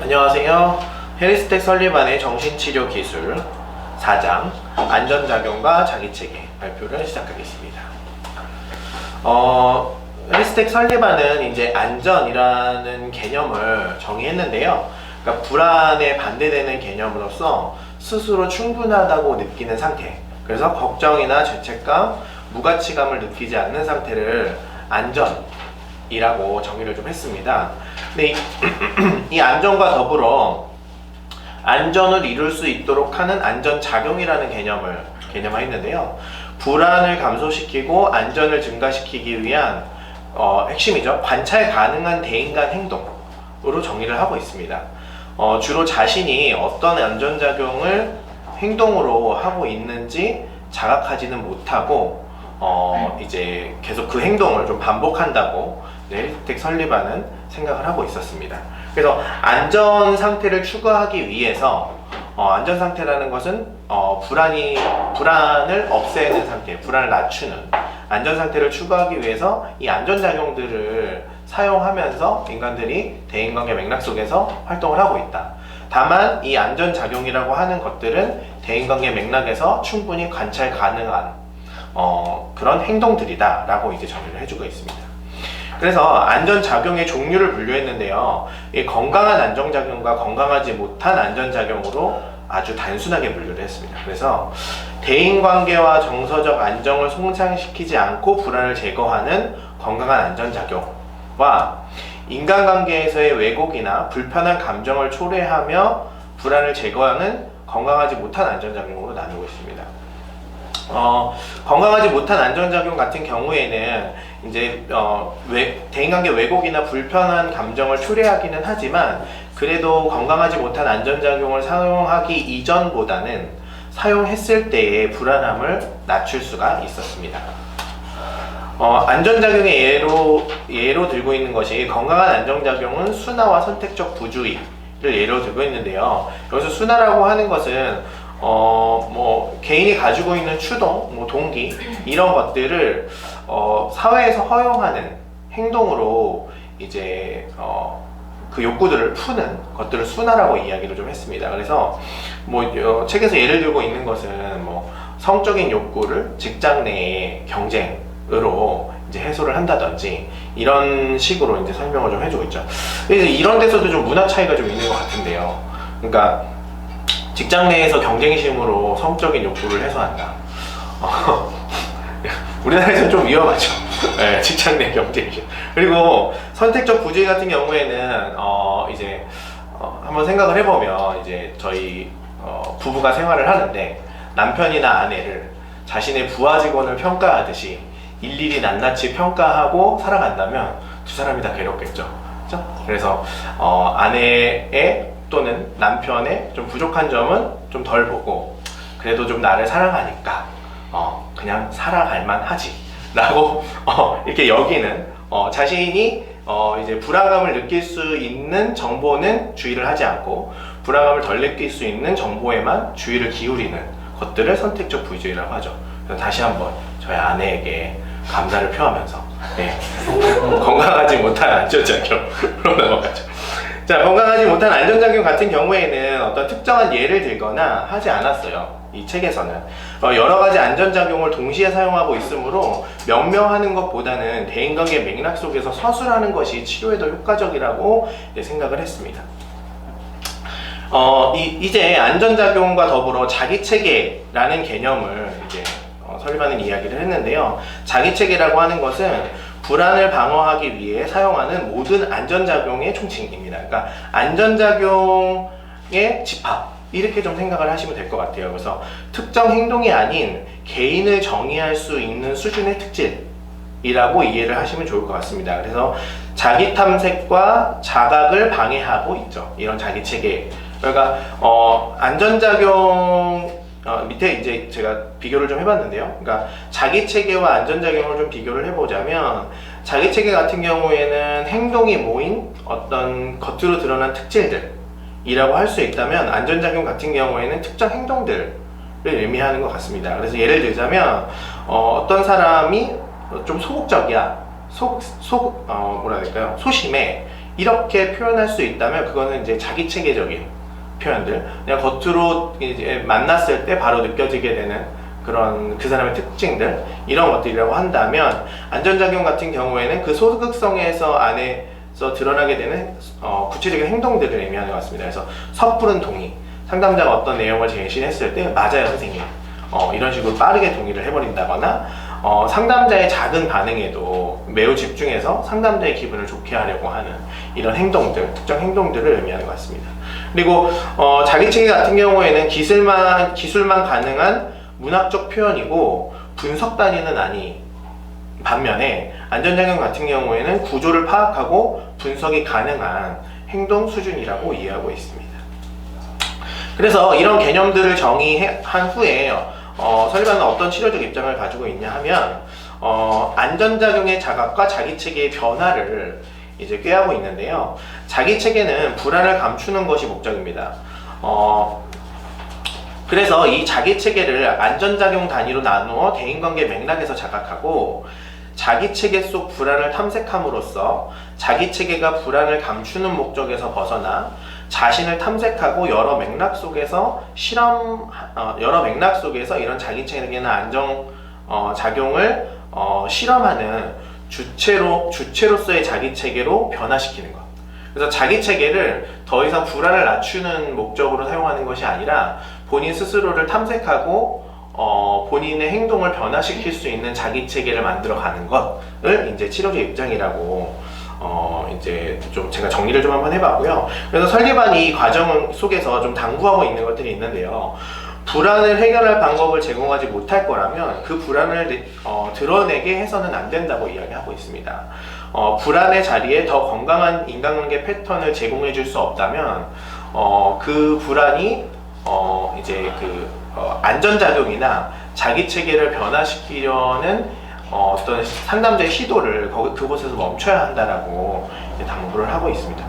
안녕하세요. 해리스텍 설리반의 정신치료 기술 4장 안전작용과 자기체계 발표를 시작하겠습니다. 해리스텍 설리반은 이제 안전이라는 개념을 정의했는데요. 그러니까 불안에 반대되는 개념으로서 스스로 충분하다고 느끼는 상태, 그래서 걱정이나 죄책감, 무가치감을 느끼지 않는 상태를 안전이라고 정의를 좀 했습니다. 근데 이 안전과 더불어 안전을 이룰 수 있도록 하는 안전작용이라는 개념을 개념화했는데요. 불안을 감소시키고 안전을 증가시키기 위한 핵심이죠. 관찰 가능한 대인간 행동으로 정의를 하고 있습니다. 주로 자신이 어떤 안전작용을 행동으로 하고 있는지 자각하지는 못하고 이제 계속 그 행동을 좀 반복한다고 해리스텍 설리반은 생각을 하고 있었습니다. 그래서 안전 상태를 추구하기 위해서 안전 상태라는 것은 불안을 없애는 상태, 불안을 낮추는 안전 상태를 추구하기 위해서 이 안전작용들을 사용하면서 인간들이 대인관계 맥락 속에서 활동을 하고 있다. 다만 이 안전작용이라고 하는 것들은 대인관계 맥락에서 충분히 관찰 가능한 그런 행동들이다 라고 이제 정의를 해주고 있습니다. 그래서 안전작용의 종류를 분류했는데요. 이 건강한 안전작용과 건강하지 못한 안전작용으로 아주 단순하게 분류를 했습니다. 그래서 대인관계와 정서적 안정을 손상시키지 않고 불안을 제거하는 건강한 안전작용과 인간관계에서의 왜곡이나 불편한 감정을 초래하며 불안을 제거하는 건강하지 못한 안전작용으로 나누고 있습니다. 건강하지 못한 안전작용 같은 경우에는 이제 대인관계 왜곡이나 불편한 감정을 초래하기는 하지만 그래도 건강하지 못한 안전작용을 사용하기 이전보다는 사용했을 때의 불안함을 낮출 수가 있었습니다. 안전작용의 예로 들고 있는 것이 건강한 안전작용은 순화와 선택적 부주의를 예로 들고 있는데요. 여기서 순화라고 하는 것은 개인이 가지고 있는 추동, 동기 이런 것들을 사회에서 허용하는 행동으로 이제 그 욕구들을 푸는 것들을 순화라고 이야기를 좀 했습니다. 그래서 책에서 예를 들고 있는 것은 성적인 욕구를 직장 내의 경쟁으로 이제 해소를 한다든지 이런 식으로 이제 설명을 좀 해주고 있죠. 그래서 이런 데서도 좀 문화 차이가 좀 있는 것 같은데요. 그러니까 직장 내에서 경쟁심으로 성적인 욕구를 해소한다. 우리나라에서는 좀 위험하죠. 네, 직장 내 경쟁심. 그리고 선택적 부주의 같은 경우에는 이제 한번 생각을 해보면 이제 저희 부부가 생활을 하는데 남편이나 아내를 자신의 부하 직원을 평가하듯이 일일이 낱낱이 평가하고 살아간다면 두 사람이 다 괴롭겠죠. 그렇죠? 그래서 아내의 또는 남편의 좀 부족한 점은 좀 덜 보고 그래도 좀 나를 사랑하니까 그냥 살아갈 만하지 라고 이렇게 여기는 자신이 이제 불안감을 느낄 수 있는 정보는 주의를 하지 않고 불안감을 덜 느낄 수 있는 정보에만 주의를 기울이는 것들을 선택적 부주의라고 하죠. 그래서 다시 한번 저희 아내에게 감사를 표하면서 건강하지 못한 안전작용으로 넘어가죠. 자, 건강하지 못한 안전작용 같은 경우에는 어떤 특정한 예를 들거나 하지 않았어요. 이 책에서는 여러 가지 안전작용을 동시에 사용하고 있으므로 명명하는 것보다는 대인관계 맥락 속에서 서술하는 것이 치료에 더 효과적이라고 생각을 했습니다. 이제 안전작용과 더불어 자기체계라는 개념을 이제 설리반은 이야기를 했는데요. 자기체계라고 하는 것은 불안을 방어하기 위해 사용하는 모든 안전작용의 총칭입니다. 그러니까 안전작용의 집합 이렇게 좀 생각을 하시면 될 것 같아요. 그래서 특정 행동이 아닌 개인을 정의할 수 있는 수준의 특질이라고 이해를 하시면 좋을 것 같습니다. 그래서 자기 탐색과 자각을 방해하고 있죠. 이런 자기체계. 그러니까 안전작용 밑에 이제 제가 비교를 좀 해봤는데요. 그러니까 자기체계와 안전작용을 좀 비교를 해보자면 자기체계 같은 경우에는 행동이 모인 어떤 겉으로 드러난 특질들이라고 할 수 있다면 안전작용 같은 경우에는 특정 행동들을 의미하는 것 같습니다. 그래서 예를 들자면 어떤 사람이 좀 소극적이야, 뭐라 해야 될까요? 소심해 이렇게 표현할 수 있다면 그거는 이제 자기 체계적인 표현들, 그냥 겉으로 이제 만났을 때 바로 느껴지게 되는 그런 그 사람의 특징들, 이런 것들이라고 한다면, 안전작용 같은 경우에는 그 소극성에서 안에서 드러나게 되는 구체적인 행동들을 의미하는 것 같습니다. 그래서 섣부른 동의, 상담자가 어떤 내용을 제시했을 때 맞아요 선생님, 이런 식으로 빠르게 동의를 해버린다거나, 상담자의 작은 반응에도 매우 집중해서 상담자의 기분을 좋게 하려고 하는 이런 행동들, 특정 행동들을 의미하는 것 같습니다. 그리고 자기체계 같은 경우에는 기술만 가능한 문학적 표현이고 분석 단위는 아닌 반면에, 안전작용 같은 경우에는 구조를 파악하고 분석이 가능한 행동 수준이라고 이해하고 있습니다. 그래서 이런 개념들을 정의한 후에 설리반은 어떤 치료적 입장을 가지고 있냐 하면, 안전작용의 자각과 자기체계의 변화를 이제 꾀하고 있는데요. 자기체계는 불안을 감추는 것이 목적입니다. 그래서 이 자기체계를 안전작용 단위로 나누어 대인관계 맥락에서 자각하고, 자기체계 속 불안을 탐색함으로써 자기체계가 불안을 감추는 목적에서 벗어나 자신을 탐색하고 여러 맥락 속에서 이런 자기체계나 안전작용을 실험하는 주체로서의 자기체계로 변화시키는 것. 그래서 자기체계를 더 이상 불안을 낮추는 목적으로 사용하는 것이 아니라 본인 스스로를 탐색하고 본인의 행동을 변화시킬 수 있는 자기체계를 만들어가는 것을 이제 치료적 입장이라고 이제 좀 제가 정리를 좀 한번 해봤고요. 그래서 설계반이 이 과정 속에서 좀 당부하고 있는 것들이 있는데요. 불안을 해결할 방법을 제공하지 못할 거라면 그 불안을 드러내게 해서는 안 된다고 이야기하고 있습니다. 불안의 자리에 더 건강한 인간관계 패턴을 제공해 줄 수 없다면 그 불안이 이제 안전작용이나 자기체계를 변화시키려는 어떤 상담자의 시도를 그곳에서 멈춰야 한다라고 당부를 하고 있습니다.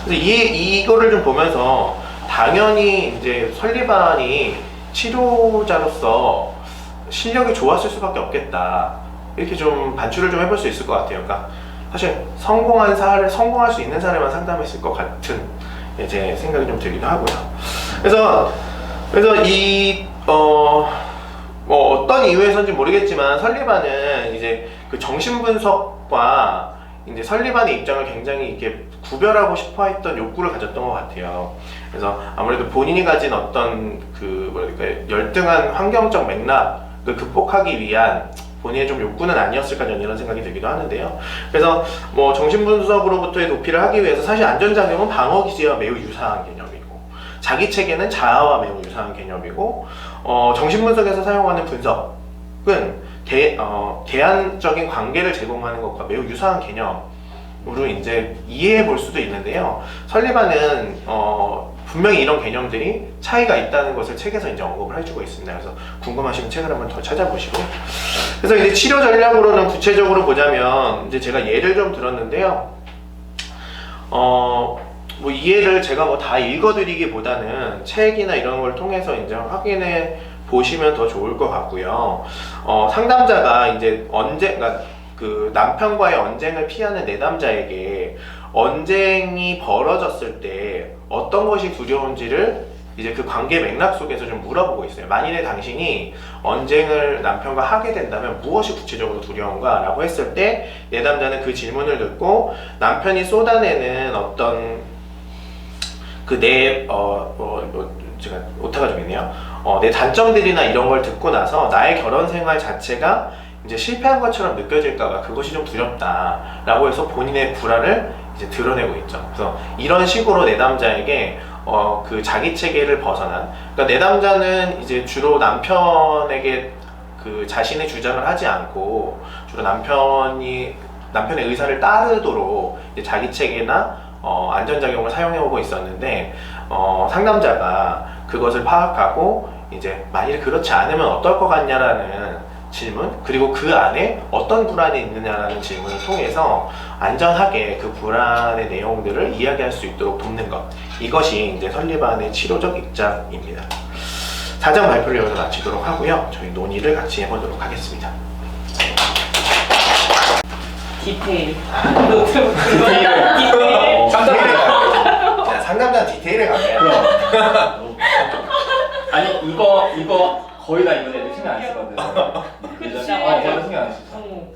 그래서 이거를 좀 보면서 당연히 이제 설리반이 치료자로서 실력이 좋았을 수밖에 없겠다, 이렇게 좀 반추를 좀 해볼 수 있을 것 같아요. 그러니까 사실 성공할 수 있는 사례만 상담했을 것 같은 제 생각이 좀 들기도 하고요. 그래서 어떤 이유에서인지 모르겠지만 설리반은 이제 그 정신분석과 이제 설리반의 입장을 굉장히 이렇게 구별하고 싶어 했던 욕구를 가졌던 것 같아요. 그래서 아무래도 본인이 가진 어떤 열등한 환경적 맥락을 극복하기 위한 본인의 좀 욕구는 아니었을까, 저는 이런 생각이 들기도 하는데요. 그래서 정신분석으로부터의 도피를 하기 위해서 사실 안전작용은 방어기제와 매우 유사한 개념이고, 자기체계는 자아와 매우 유사한 개념이고, 정신분석에서 사용하는 분석은 대안적인 관계를 제공하는 것과 매우 유사한 개념으로 이제 이해해 볼 수도 있는데요. 설리반은 분명히 이런 개념들이 차이가 있다는 것을 책에서 이제 언급을 해주고 있습니다. 그래서 궁금하시면 책을 한번 더 찾아보시고. 그래서 이제 치료 전략으로는 구체적으로 보자면, 이제 제가 예를 좀 들었는데요. 이 예를 제가 다 읽어드리기보다는 책이나 이런 걸 통해서 이제 확인해 보시면 더 좋을 것 같고요. 상담자가 이제 그러니까 그 남편과의 언쟁을 피하는 내담자에게 언쟁이 벌어졌을 때 어떤 것이 두려운지를 이제 그 관계 맥락 속에서 좀 물어보고 있어요. 만일에 당신이 언쟁을 남편과 하게 된다면 무엇이 구체적으로 두려운가? 라고 했을 때 내담자는 그 질문을 듣고 남편이 쏟아내는 어떤 제가 오타가 좀 있네요. 내 단점들이나 이런 걸 듣고 나서 나의 결혼 생활 자체가 이제 실패한 것처럼 느껴질까봐 그것이 좀 두렵다라고 해서 본인의 불안을 이제 드러내고 있죠. 그래서 이런 식으로 내담자에게 그 자기 체계를 벗어난, 그러니까 내담자는 이제 주로 남편에게 그 자신의 주장을 하지 않고 주로 남편의 의사를 따르도록 이제 자기 체계나 안전작용을 사용해오고 있었는데, 상담자가 그것을 파악하고 이제 만일 그렇지 않으면 어떨 것 같냐라는 질문, 그리고 그 안에 어떤 불안이 있느냐라는 질문을 통해서 안전하게 그 불안의 내용들을 이야기할 수 있도록 돕는 것, 이것이 이제 설리반의 치료적 입장입니다. 사전 발표를 여기서 마치도록 하고요. 저희 논의를 같이 해보도록 하겠습니다. 디테일. 디테일. 아니 이거 거의 다 이번 애들 신경 안 쓰거든. 그치. 저도 신경 안 쓰죠.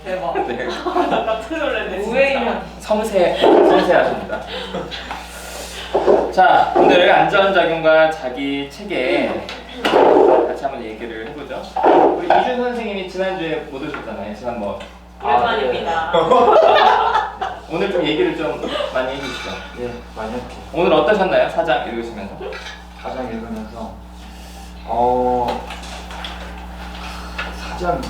대박. 네. 깜짝 놀랐네. 우회면. 섬세하십니다. 자, 오늘 안전작용과 자기 체계 같이 한번 얘기를 해보죠. 우리 이준 선생님이 지난주에 못 오셨잖아요. 지난번. 오랜만입니다. 오늘 좀 얘기를 좀 많이 해주시죠. 네, 많이 했죠. 오늘 어떠셨나요? 사장 읽으시면서. 사장 읽으면서 사장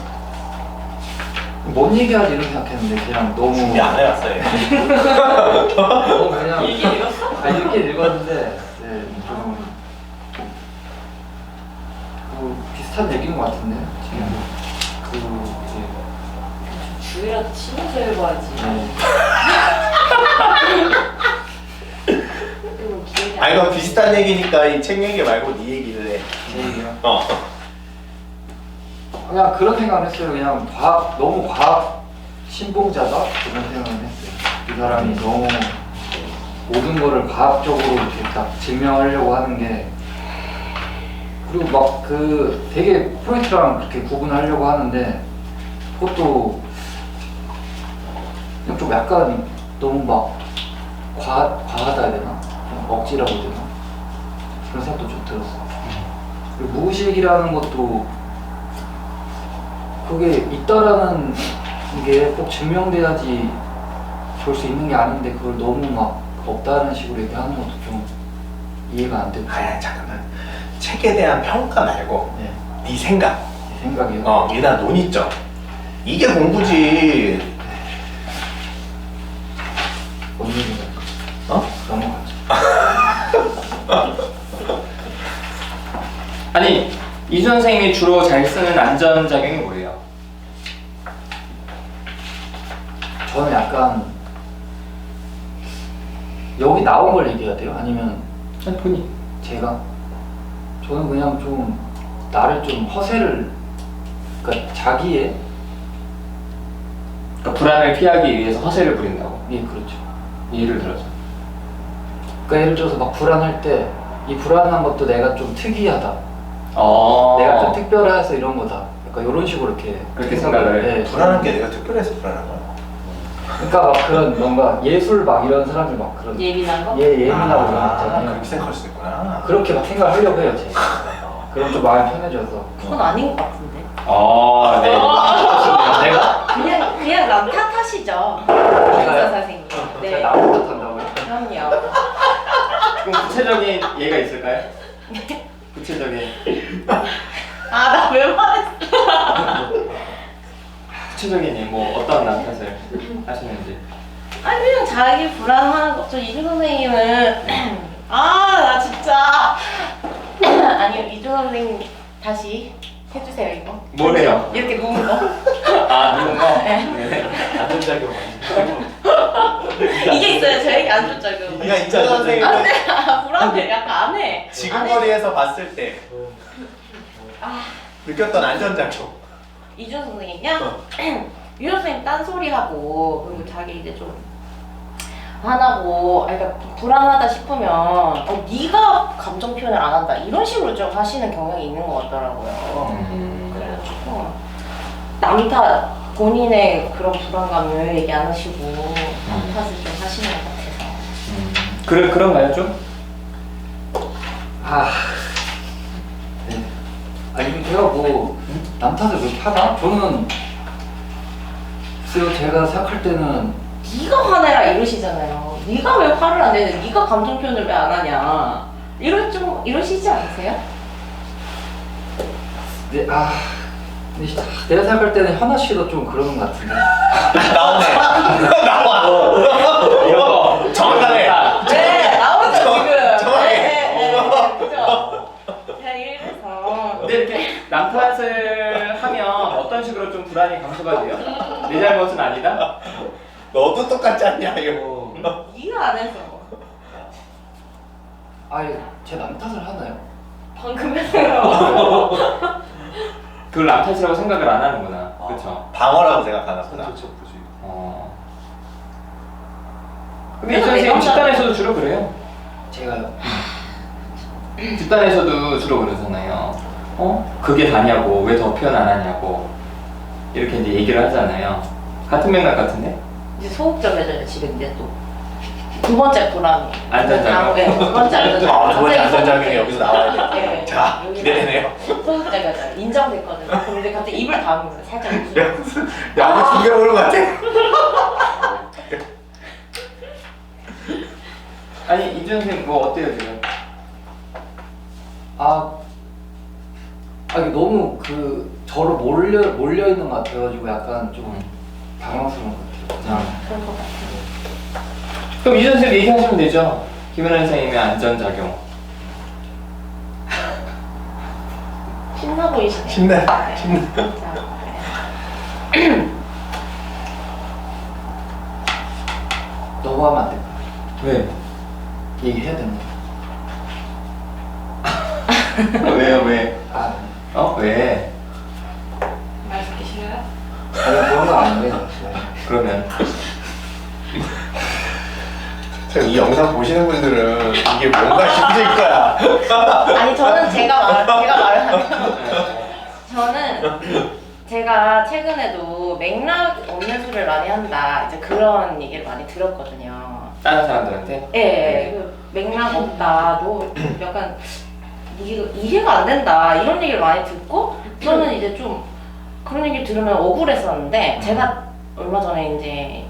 뭔 얘기하지 이렇게 생각했는데 그냥 너무 준비 안 해왔어요. 너무 그냥 이게 읽었어? 이렇게 읽었는데 네, 좀 비슷한 얘기인 것 같은데 지금 주위라도 치면서 해봐야지. 아니 그럼 비슷한 얘기니까 이 책 얘기 말고 네 얘기를 해. 제 얘기요. 어. 그냥 그런 생각을 했어요. 그냥 너무 과학 신봉자다 그런 생각을 했어요. 이 사람이 너무 모든 거를 과학적으로 이렇게 딱 증명하려고 하는 게 그리고 막 되게 포인트랑 그렇게 구분하려고 하는데 그것도 그냥 좀 약간 너무 막 과하다 해야 되나? 그냥 억지라고 해야 되나? 그런 생각도 좀 들었어요. 그리고 무의식이라는 것도 그게 있다라는 게 꼭 증명돼야지 볼 수 있는 게 아닌데 그걸 너무 막 없다는 식으로 얘기하는 것도 좀 이해가 안 되고. 아 잠깐만. 책에 대한 평가 말고 네, 네 생각. 제 생각이요. 일단 논의점. 이게 공부지. 뭔 얘기인가? 넘어가죠. 아니 이준 선생님이 주로 잘 쓰는 안전작용이 뭐예요? 저는 약간 여기 나온 걸 얘기해야 돼요? 아니면 아니 본인. 저는 그냥 좀 나를 좀 허세를 그러니까 자기의 그러니까 불안을 피하기 위해서 허세를 부린다고. 예 그렇죠. 예를 들어서. 그러니까 예를 들어서 막 불안할 때 이 불안한 것도 내가 좀 특이하다. 어. 내가 좀 특별해서 이런 거다. 약간 이런 식으로 이렇게 그렇게 생각을 네. 불안한 게 내가 특별해서 불안한 거야. 그러니까 막 그런 뭔가 예술 막 이런 사람들 막 그런 예민한 거? 예민하고 그런 거 있잖아요. 그렇게 생각할 수 있구나. 그렇게 막 생각을 하려고 해요 제가. 그럼 좀 마음이 편해져서. 그건 아닌 것 같은데. 네. 내가? 그냥 남 탓하시죠. 제가요? 의사 선생님. 제가 네. 나무 탓한다고요? 그럼요. 그럼 구체적인 예가 있을까요? 구체적인. 아, 나 왜 말했어? 구체적인 예, 뭐 어떤 남 탓을 하시는지. 아니, 그냥 자기 불안한 거. 저 이준 선생님은 아, 나 진짜. 아니요, 이준 선생님 다시 해주세요 이거. 뭘 해요? 이렇게 누는 거. 아 누군 거? 네. 네. 안전작용 이게 있어요. 저 얘기 안 줬죠, 그. 네가 이준 선생님을 안돼, 불안해. 약간 안 해. 지금 거리에서 봤을 때 아, 느꼈던 안전작용. 이준 선생님요? 이준 선생님 딴소리 하고 그리고 자기 이제 좀 화나고, 그러니까 불안하다 싶으면 네가 감정 표현을 안 한다 이런 식으로 좀 하시는 경향이 있는 것 같더라고요. 그래가지고 남 탓, 본인의 그런 불안감을 얘기 안 하시고 남 탓을 좀 하시는 것 같아서. 그런가요 좀? 네. 아니 제가 뭐 남 탓을 그렇게 하나? 저는 글쎄요 제가 생각할 때는 네가 화내라 이러시잖아요. 네가 왜 화를 안 내냐? 네가 감정 표현을 왜 안 하냐? 이러시지 않으세요? 근데 내가 생각할 때는 현아 씨도 좀 그러는 것 같은데. 나오네. 나와. 이거 정확하네. 네, 나오죠 지금. 정확해. 네, 그죠. 제가 이래서 근데 이렇게 남 탓을 하면 어떤 식으로 좀 불안이 감소가 돼요? 내 잘못은 아니다? 너도 똑같지 않냐 이거. 네가 안 해서 아예 제 남 탓을 하나요? 방금 했어요. 그걸 남 탓이라고 생각을 안 하는구나. 그렇죠. 방어라고 생각하나 보다. 근데 이 선생님 식단에서도 주로 그래요. 제가요? 집단에서도 주로 그러잖아요. 그게 다냐고, 왜 더 표현 안 하냐고 이렇게 이제 얘기를 하잖아요. 같은 맥락 같은데? 이제 소극적이잖아요 지금 이제 또. 두 번째 불안이. 안전자격. 네, 두 번째 안전자격. 아, 두 번째 갑자기 안전자격이 소극적. 여기서 나와야 돼. 네. 자, 여기서 기대되네요. 소극적이잖아요. 인정됐거든요. 근데 갑자기 입을 다물면서 살짝 웃으면서. 야, 아무 준비해 보는 것 같아. 아니 이준 선생님 뭐 어때요 지금? 이게 너무 저로 몰려 있는 것 같아가지고 약간 좀 당황스러운 것 같아요. 그런 것 같아요. 그럼 이준 선생님 얘기하시면 되죠. 김연아 선생님의 안전작용. 신나 보이시네요. 신나. 자, 너무 하면 안 될까? 왜? 얘기해야 되나? 왜요 왜? 왜? 말 듣기 싫어요? 그런 거 아니에요. 그러면 이 영상 보시는 분들은 이게 뭔가 싶으실 거야. 아니 저는 제가 말을 저는 제가 최근에도 맥락 없는 소리를 많이 한다 이제 그런 얘기를 많이 들었거든요. 다른 사람들한테? 예, 그 맥락 없다. 너 약간 이해가 안 된다 이런 얘기를 많이 듣고 저는 이제 좀 그런 얘기를 들으면 억울했었는데 제가 얼마 전에 이제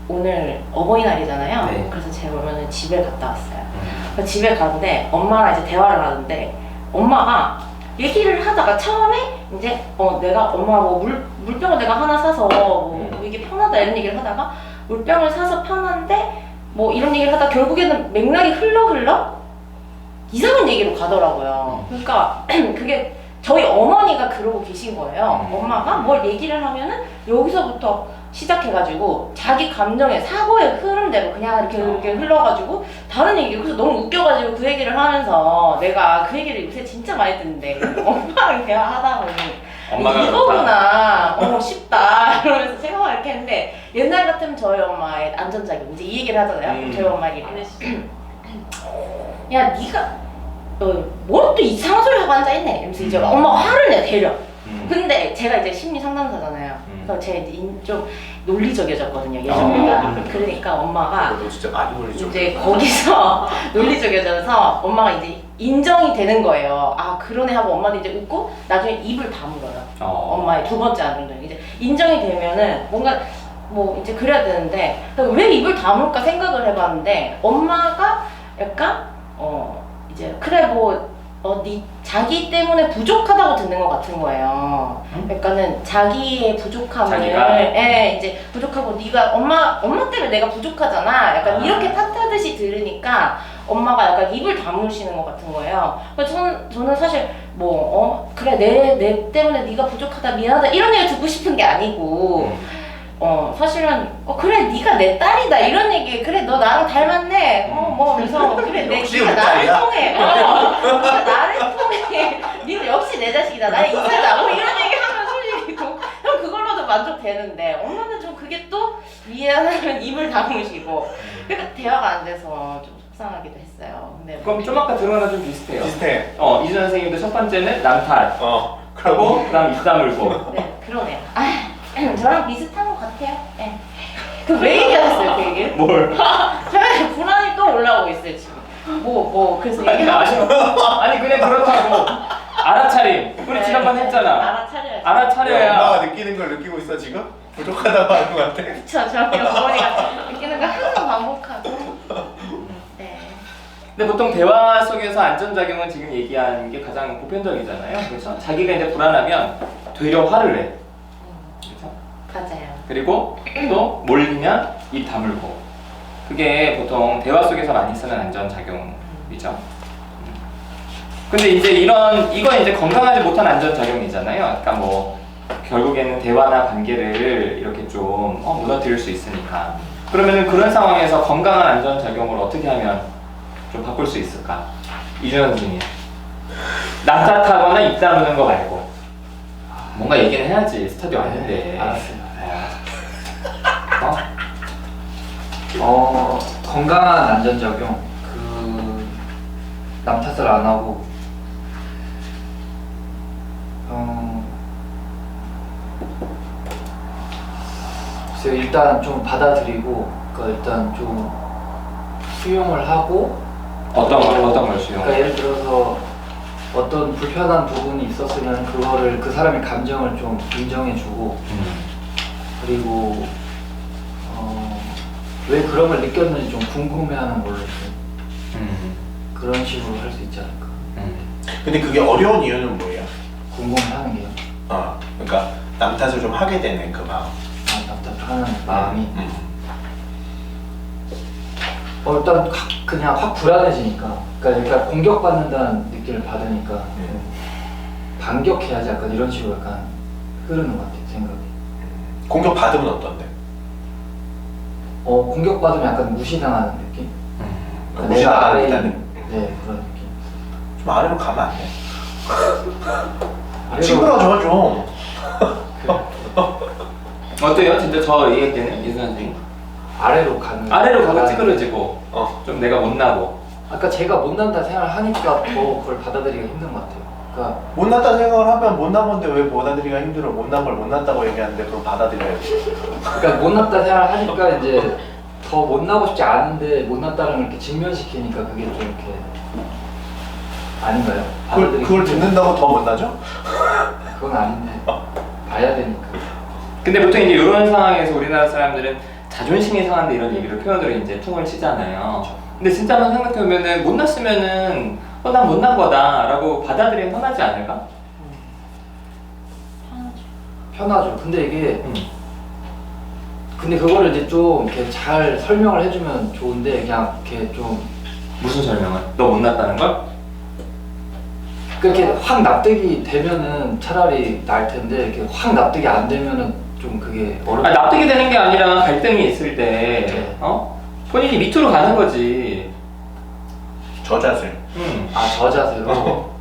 오늘 어버이날이잖아요. 네. 그래서 제가 얼마 전에 집에 갔다 왔어요. 그래서 집에 갔는데 엄마랑 이제 대화를 하는데 엄마가 얘기를 하다가 처음에 이제 내가 엄마 뭐 물병을 내가 하나 사서 뭐 이게 편하다 이런 얘기를 하다가 물병을 사서 편한데 뭐 이런 얘기를 하다 결국에는 맥락이 흘러 이상한 얘기로 가더라고요. 그러니까 그게 저희 어머니가 그러고 계신 거예요. 엄마가 뭘 얘기를 하면은 여기서부터 시작해가지고 자기 감정의 사고의 흐름대로 그냥 이렇게 흘러가지고 다른 얘기 그래서 너무 웃겨가지고 그 얘기를 하면서 내가 그 얘기를 요새 진짜 많이 듣는데 엄마랑 대화하다 보니 엄마가 이거구나 쉽다 이러면서 생각을 이렇게 했는데 옛날 같으면 저희 엄마의 안전자격 이제 이 얘기를 하잖아요. 저희 엄마 얘기를 야 니가 뭘 또 이상한 소리 하고 앉아있네 이러면서 이제 엄마가 화를 내 대려. 근데 제가 이제 심리 상담사잖아요. 그래서 제가 이제 좀 논리적이어졌거든요 예전보다. 그러니까 엄마가 너 진짜 많이 놀리죠. 이제 거기서 논리적이어져서 엄마가 이제 인정이 되는 거예요. 아 그러네 하고 엄마도 이제 웃고 나중에 입을 다물어요. 엄마의 두 번째 안정적인 이제 인정이 되면은 뭔가 뭐 이제 그래야 되는데 왜 입을 다물까 생각을 해봤는데 엄마가 약간 이제 그래 네 자기 때문에 부족하다고 듣는 것 같은 거예요. 그러니까는 자기의 부족함을 이제 부족하고 네가 엄마 때문에 내가 부족하잖아. 약간 이렇게 탓하듯이 들으니까 엄마가 약간 입을 다무시는 것 같은 거예요. 그래서 저는 사실 그래 내 때문에 네가 부족하다 미안하다 이런 얘기 듣고 싶은 게 아니고 사실은 그래 네가 내 딸이다 이런 얘기 그래 너 나랑 닮았네 그래서 그래 네가 나를 통해 네가 나를 통해 네가 역시 내 자식이다 나의 이사다 이런 얘기 하면 솔직히 형 그걸로도 만족되는데 엄마는 좀 그게 또 미안하면 입을 다무시고 그러니까 대화가 안 돼서 좀 속상하기도 했어요. 근데 그럼 좀 아까 들은 거랑 좀 비슷해요. 비슷해. 이준 선생님도 첫 번째는 남탓 그리고 그다음 입 다물고. 네 그러네요. 저랑 비슷한 것 같아요. 네. 왜 얘기하셨어요 그 얘기를? 뭘? 저희 불안이 또 올라오고 있어요 지금. 그래서 얘기하고 아니 그냥 그렇다고 알아차림. 우리 지난번 했잖아. 알아차려야. 엄마가 느끼는 걸 느끼고 있어 지금? 부족하다고 하는 것 같아. 그쵸 저희 어머니가 느끼는 걸 항상 반복하고. 네. 근데 보통 대화 속에서 안전작용은 지금 얘기하는 게 가장 보편적이잖아요. 그래서 자기가 이제 불안하면 되려 화를 내. 그렇죠? 맞아요. 그리고 또 몰리면 입 다물고. 그게 보통 대화 속에서 많이 쓰는 안전작용이죠. 근데 이제 이건 이제 건강하지 못한 안전작용이잖아요. 그러니까 결국에는 대화나 관계를 이렇게 좀 무너뜨릴 수 있으니까. 그러면은 그런 상황에서 건강한 안전작용을 어떻게 하면 좀 바꿀 수 있을까? 이준현 선생님. 남탓하거나 입 다무는 거 말고 뭔가 얘기는 해야지. 스타디오 왔는데. 알았어요. 건강한 안전작용 남 탓을 안 하고 글쎄요, 일단 좀 받아들이고, 그러니까 일단 좀 수용을 하고, 어떤 걸 수용? 그러니까 예를 들어서 어떤 불편한 부분이 있었으면 그거를 그 사람의 감정을 좀 인정해주고, 그리고 왜 그런 걸 느꼈는지 좀 궁금해하는 걸로 좀 그런 식으로 할 수 있지 않을까. 근데 그게 어려운 이유는 뭐예요? 궁금해하는 게요. 그러니까 남 탓을 좀 하게 되는 그 마음. 답답하는 마음이 일단 그냥 확 불안해지니까, 그러니까 공격받는다는 느낌을 받으니까 반격해야지, 약간 이런 식으로 약간 흐르는 것 같아요, 생각이. 공격 받으면 어떤데? 공격받으면 약간 무시당하는 느낌? 그러니까 무시당하는 내가 느낌? 네, 그런 느낌. 좀 아래로 가면 안 돼? 아래로- 찌그러져 좀. 어때요? 진짜 저 얘기할 때는 이순 선생님 아래로 가는. 아래로 가고 찌그러지고 어. 좀 내가 못나고. 아까 제가 못난다 생각을 하니까 더 그걸 받아들이기가 힘든 것 같아요. 그러니까 못났다 생각을 하면 못난 건데 왜 받아들이기가 힘들어? 못난 걸 못났다고 얘기하는데 그럼 받아들여야지. 못났다 생각을 하니까 이제 더 못나고 싶지 않은데 못났다는 걸 이렇게 직면시키니까 그게 좀 이렇게 아닌가요? 그걸 듣는다고 더 못나죠? 그건 아닌데 봐야 되니까. 근데 보통 이제 이런 상황에서 우리나라 사람들은 자존심이 상한데 이런 얘기를 표현으로 이제 퉁을 치잖아요. 근데 진짜 한번 생각해보면은 못났으면은 난 못난 거다라고 받아들이면 편하지 않을까? 편하죠. 근데 이게 근데 그거를 이제 좀 이렇게 잘 설명을 해주면 좋은데, 그냥 이렇게 좀 무슨 설명을? 너 못났다는 걸? 그렇게 확 납득이 되면은 차라리 나을 텐데, 이렇게 확 납득이 안 되면은 좀 그게 어렵. 납득이 되는 게 아니라 갈등이 있을 때 네. 본인이 밑으로 가는 거지. 저자세. 저 자세로.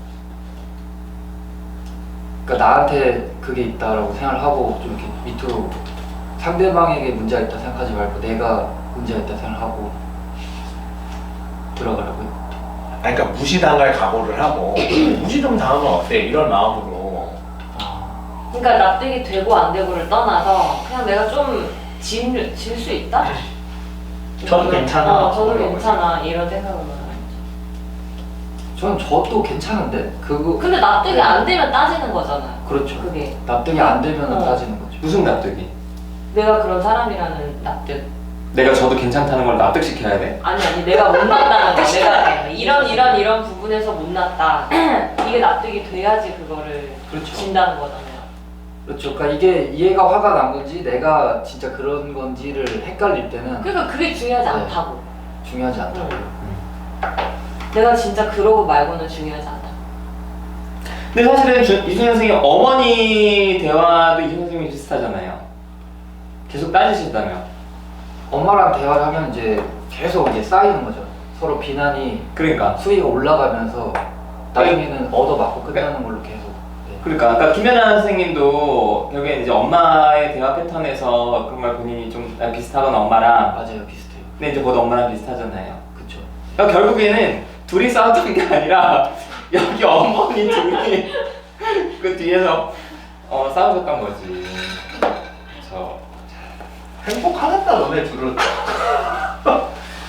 그러니까 나한테 그게 있다라고 생각을 하고 좀 이렇게 밑으로, 상대방에게 문제가 있다 생각하지 말고 내가 문제가 있다 생각하고 들어가라고요. 그러니까 무시당할 각오를 하고 무시 좀 당하면 어때? 이런 마음으로. 그러니까 납득이 되고 안 되고를 떠나서 그냥 내가 좀 질 수 있다? 저도 괜찮아. 저도 괜찮아. 이런 생각으로. 저는 저도 괜찮은데 그거. 근데 납득이 안 되면 따지는 거잖아요. 그렇죠. 그게 납득이 안 되면 어. 따지는 거죠. 무슨 납득이? 내가 그런 사람이라는 납득. 내가 저도 괜찮다는 걸 납득시켜야 돼? 아니 내가 못났다는 거. 내가 이런 부분에서 못났다. 이게 납득이 돼야지 그거를 그렇죠. 진다는 거잖아요. 그렇죠. 그러니까 이게 얘가 화가 난 건지 내가 진짜 그런 건지를 헷갈릴 때는 그러니까 그게 중요하지 네. 않다고. 중요하지 않다고. 내가 진짜 그러고 말고는 중요하지 않다. 근데 사실은 이순 선생님 어머니 대화도 이순 선생님이 비슷하잖아요. 계속 따지신다며. 엄마랑 대화를 하면 이제 계속 이제 쌓이는 거죠. 서로 비난이 그러니까 수위가 올라가면서 나중에는 얻어맞고 끝나는 걸로 계속. 네. 그러니까 아까 김연아 선생님도 결국엔 이제 엄마의 대화 패턴에서 그런 걸 본인이 좀 비슷하거나 엄마랑, 맞아요, 비슷해요. 근데 이제 저도 엄마랑 비슷하잖아요. 그쵸. 그러니까 결국에는 둘이 싸웠던 게 아니라 여기 어머니 둘이 그 뒤에서 싸우셨던 거지. 행복하겠다 너네 둘은.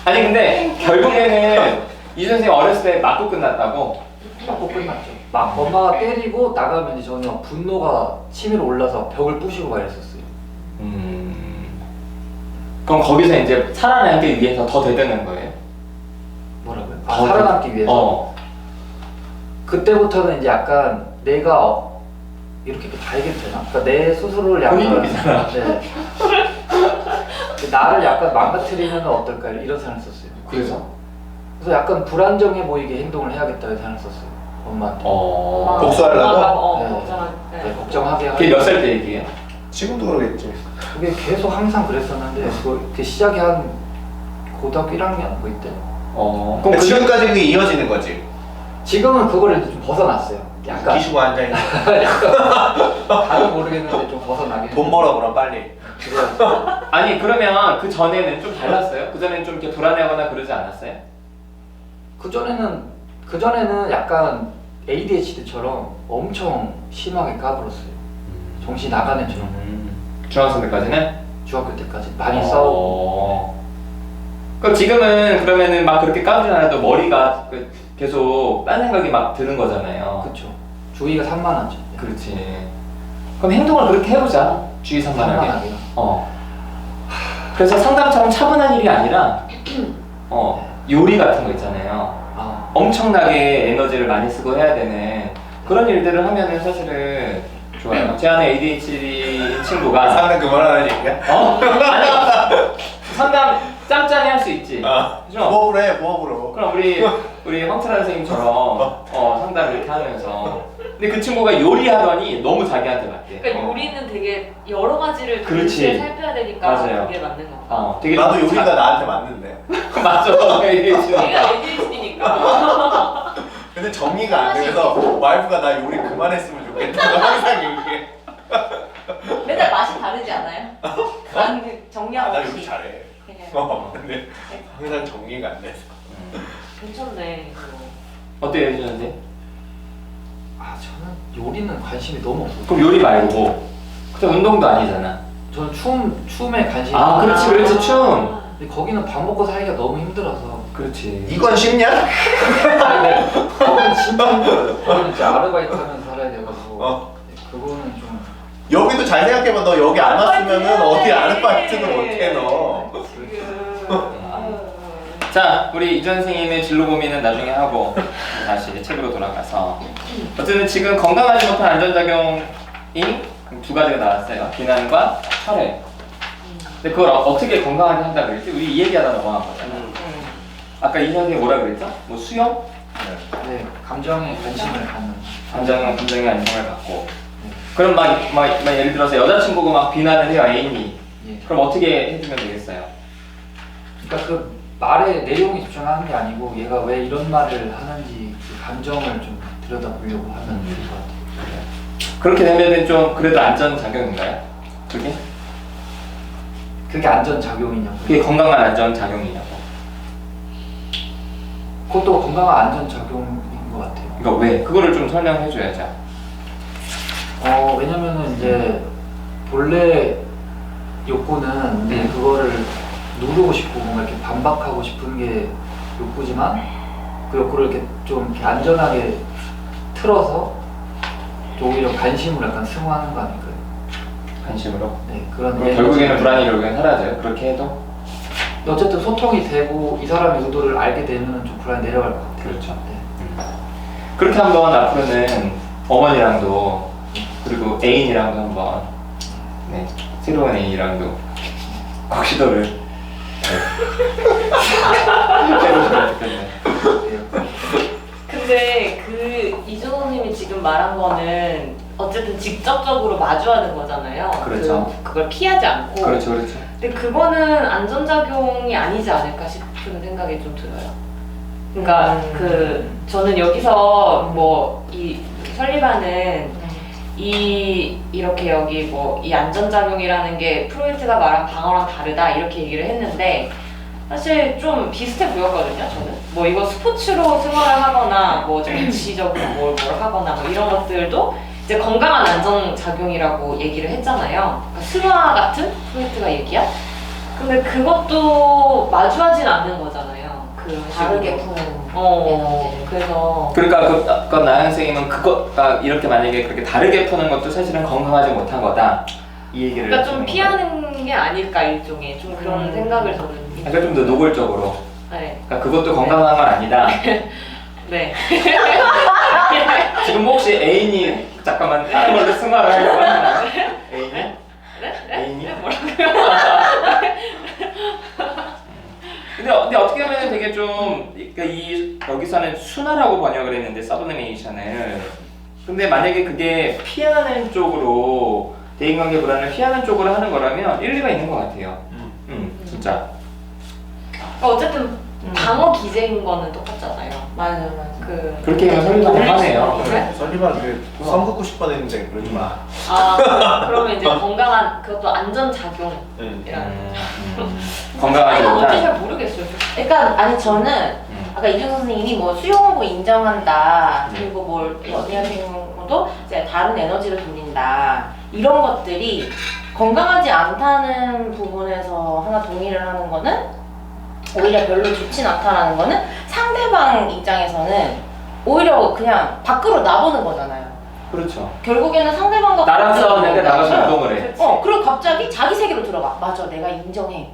아니 근데 결국에는 이순 선생님 어렸을 때 맞고 끝났다고? 맞고 끝났죠. 막 엄마가 때리고 나가면 이제 저는 막 분노가 치밀어 올라서 벽을 부시고 막 이랬었어요. 그럼 거기서 이제 살아남기 위해서 더 대드는 거예요? 뭐라고요? 더 살아남기 위해서. 어. 그때부터는 이제 약간 내가 이렇게 다 얘기해도 되나? 그러니까 내 스스로를 약간 본인이잖아. 네. 나를 약간 망가뜨리면 어떨까 이런 생각을 썼어요. 그래서? 그래서 약간 불안정해 보이게 행동을 해야겠다는 생각을 썼어요. 엄마한테. 복수하려고? 네. 걱정하게. 네, 걱정하게 그게 몇 살 때 얘기예요? 지금도 그러겠지. 그게 계속 항상 그랬었는데 그 시작이 한 고등학교 1학년 뭐 이때. 그럼 그러니까 지금까지 그게 이어지는 거지. 지금은 그거를 이제 좀 벗어났어요. 약간 기시고 앉아있는. 다른 모르겠는데 좀 벗어나게. 돈 벌어 그럼 빨리. 그래요. 아니 그러면 그 전에는 좀 달랐어요? 그 전에는 좀 이렇게 불안해하거나 그러지 않았어요? 그 전에는 그 전에는 약간 ADHD처럼 엄청 심하게 까불었어요. 정신 나간 애처럼. 중학생 때까지는? 중학교 때까지 많이 싸우고. 그럼 지금은 그러면은 막 그렇게 까불지 않아도 머리가 계속 딴 생각이 막 드는 거잖아요. 그쵸. 주의가 산만하죠. 그렇지. 그럼 행동을 그렇게 해보자. 주의 산만하게. 산만하게요. 그래서 상담처럼 차분한 일이 아니라 요리 같은 거 있잖아요. 아, 엄청나게 에너지를 많이 쓰고 해야 되는 그런 일들을 하면은 사실은 좋아요. 제 안에 ADHD 친구가 상담 그만하는 얘기야? 아니야. 상담 짬짬이 할 수 있지. 그죠? 부업으로 해, 부업으로. 그럼 우리 황철환 선생님처럼 상담을 이렇게 하면서 근데 그 친구가 요리하더니 너무 자기한테 맞대. 그러니까 요리는 되게 여러 가지를 그렇지. 동시에 살펴야 되니까 맞아요. 그게 맞는 것 같아. 되게 나도 좀 요리가 나한테 맞는데. 맞죠. 얘가 ADHD니까. 근데 정리가 안 돼. 그래서 와이프가 나 요리 그만했으면 좋겠다고 항상 얘기해. 맨날 맛이 다르지 않아요? 간 정리하고 나 없이. 요리 잘해. 그냥 근데 항상 정리가 안 돼서. 괜찮네. 이거. 어때요, 혜준 선생? 저는 요리는 관심이 너무 없어요. 그럼 요리 말고 그때 운동도 아니잖아. 저는 춤에 관심이 그렇지 춤. 근데 거기는 밥 먹고 살기가 너무 힘들어서. 그렇지. 이건 쉽냐? 거기는 진짜 힘들어요. 거기는 진짜 아르바이트 하면서 살아야 돼가지고. 그거는 좀. 여기도 잘 생각해봐. 너 여기 안 왔으면은 어디 아르바이트도 못해 너. 자, 우리 이준 선생님의 진로 고민은 나중에 하고 다시 책으로 돌아가서 어쨌든 지금 건강하지 못한 안전작용이 두 가지가 나왔어요. 비난과 철회. 근데 그걸 어떻게 건강하게 한다 그랬지? 우리 이 얘기하다 넘어간 거잖아. 아까 이 선생님이 뭐라 그랬죠? 뭐 수영? 네, 감정에 관심을 갖는. 감정에 안정을 갖고. 그럼 막 예를 들어서 여자친구가 막 비난을 해요, 애인이. 예. 그럼 어떻게 해주면 되겠어요? 그러니까 그 말의 내용에 집중하는 게 아니고 얘가 왜 이런 말을 하는지 그 감정을 좀 들여다보려고 하면 좋을 것 같아요. 그렇게 되면은 좀 그래도 안전작용인가요? 그게? 그게 안전작용이냐고. 그게 건강한 안전작용이냐고. 그것도 건강한 안전작용인 것 같아요. 그러니까 왜? 그거를 좀 설명해줘야죠. 왜냐면은 이제 본래 욕구는 이제 그거를 누르고 싶고 뭔가 이렇게 반박하고 싶은 게 욕구지만 그 욕구를 이렇게 좀 이렇게 안전하게 틀어서 오히려 관심을 약간 승화하는 거 아닐까요? 관심으로. 네, 그런. 그럼 결국에는 불안이 결국엔 사라져요. 그렇게 해도. 어쨌든 소통이 되고 이 사람의 의도를 알게 되면 좀 불안이 내려갈 것 같아요. 그렇죠. 네. 그렇게 한번 앞으로는 어머니랑도 그리고 애인이랑도 한번 새로운 애인이랑도 꼭 시도를 해보시면 좋겠네요. 근데 그 이준호님이 지금 말한 거는 어쨌든 직접적으로 마주하는 거잖아요. 그렇죠. 그걸 피하지 않고. 그렇죠. 근데 그거는 안전작용이 아니지 않을까 싶은 생각이 좀 들어요. 그러니까 저는 여기서 뭐 이 설리반은 이렇게 여기 뭐 이 안전작용이라는 게 프로이트가 말한 방어랑 다르다 이렇게 얘기를 했는데 사실 좀 비슷해 보였거든요. 저는 뭐 이거 스포츠로 생활을 하거나 뭐 정치적으로 뭘 하거나 뭐 이런 것들도 이제 건강한 안전작용이라고 얘기를 했잖아요. 그러니까 승화 같은 프로이트가 얘기한. 근데 그것도 마주하진 않는 거잖아요. 그런 다르게 식으로. 푸는 그래서 그러니까 아까 나연 선생님은 그거가 이렇게 만약에 그렇게 다르게 푸는 것도 사실은 건강하지 못한 거다 이 얘기를. 그러니까 좀 하는 피하는 게 아닐까 일종의 좀 그런 생각을 저는. 그러니까 좀 더 노골적으로. 네. 그러니까 그것도 건강한 건 아니다. 네. 지금 혹시 애인이 잠깐만 다른 걸로 승화를 하려고 하나요? 애인이? 네? 애인이? 네? 뭐라고요? 근데 어떻게 보면 되게 좀 그러니까 여기서는 순화라고 번역을 했는데 서브네이션을. 근데 만약에 그게 피하는 쪽으로 대인관계 불안을 피하는 쪽으로 하는 거라면 일리가 있는 것 같아요. 진짜. 어쨌든 방어 기제인 거는 똑같잖아요. 맞아요. 그렇게 하면 설리반을 하네요. 그래? 설리반 선 긋고 싶어 했는데 그러지 마. 그러면 이제 건강한 그것도 안전작용이라는. 건강하지 뭔지 못한. 잘 모르겠어요. 그러니까 아니 저는 아까 이준석 선생님이 뭐 수용하고 인정한다, 그리고 뭘 언니 같은 경우도 이제 다른 에너지를 돌린다, 이런 것들이 건강하지 않다는 부분에서 하나 동의를 하는 거는 오히려 별로 좋진 않다라는 거는 상대방 입장에서는 오히려 그냥 밖으로 나보는 거잖아요. 그렇죠. 결국에는 상대방과 나랑 싸웠는데 나가서 운동을 해. 그리고 갑자기 자기 세계로 들어가. 맞아, 내가 인정해,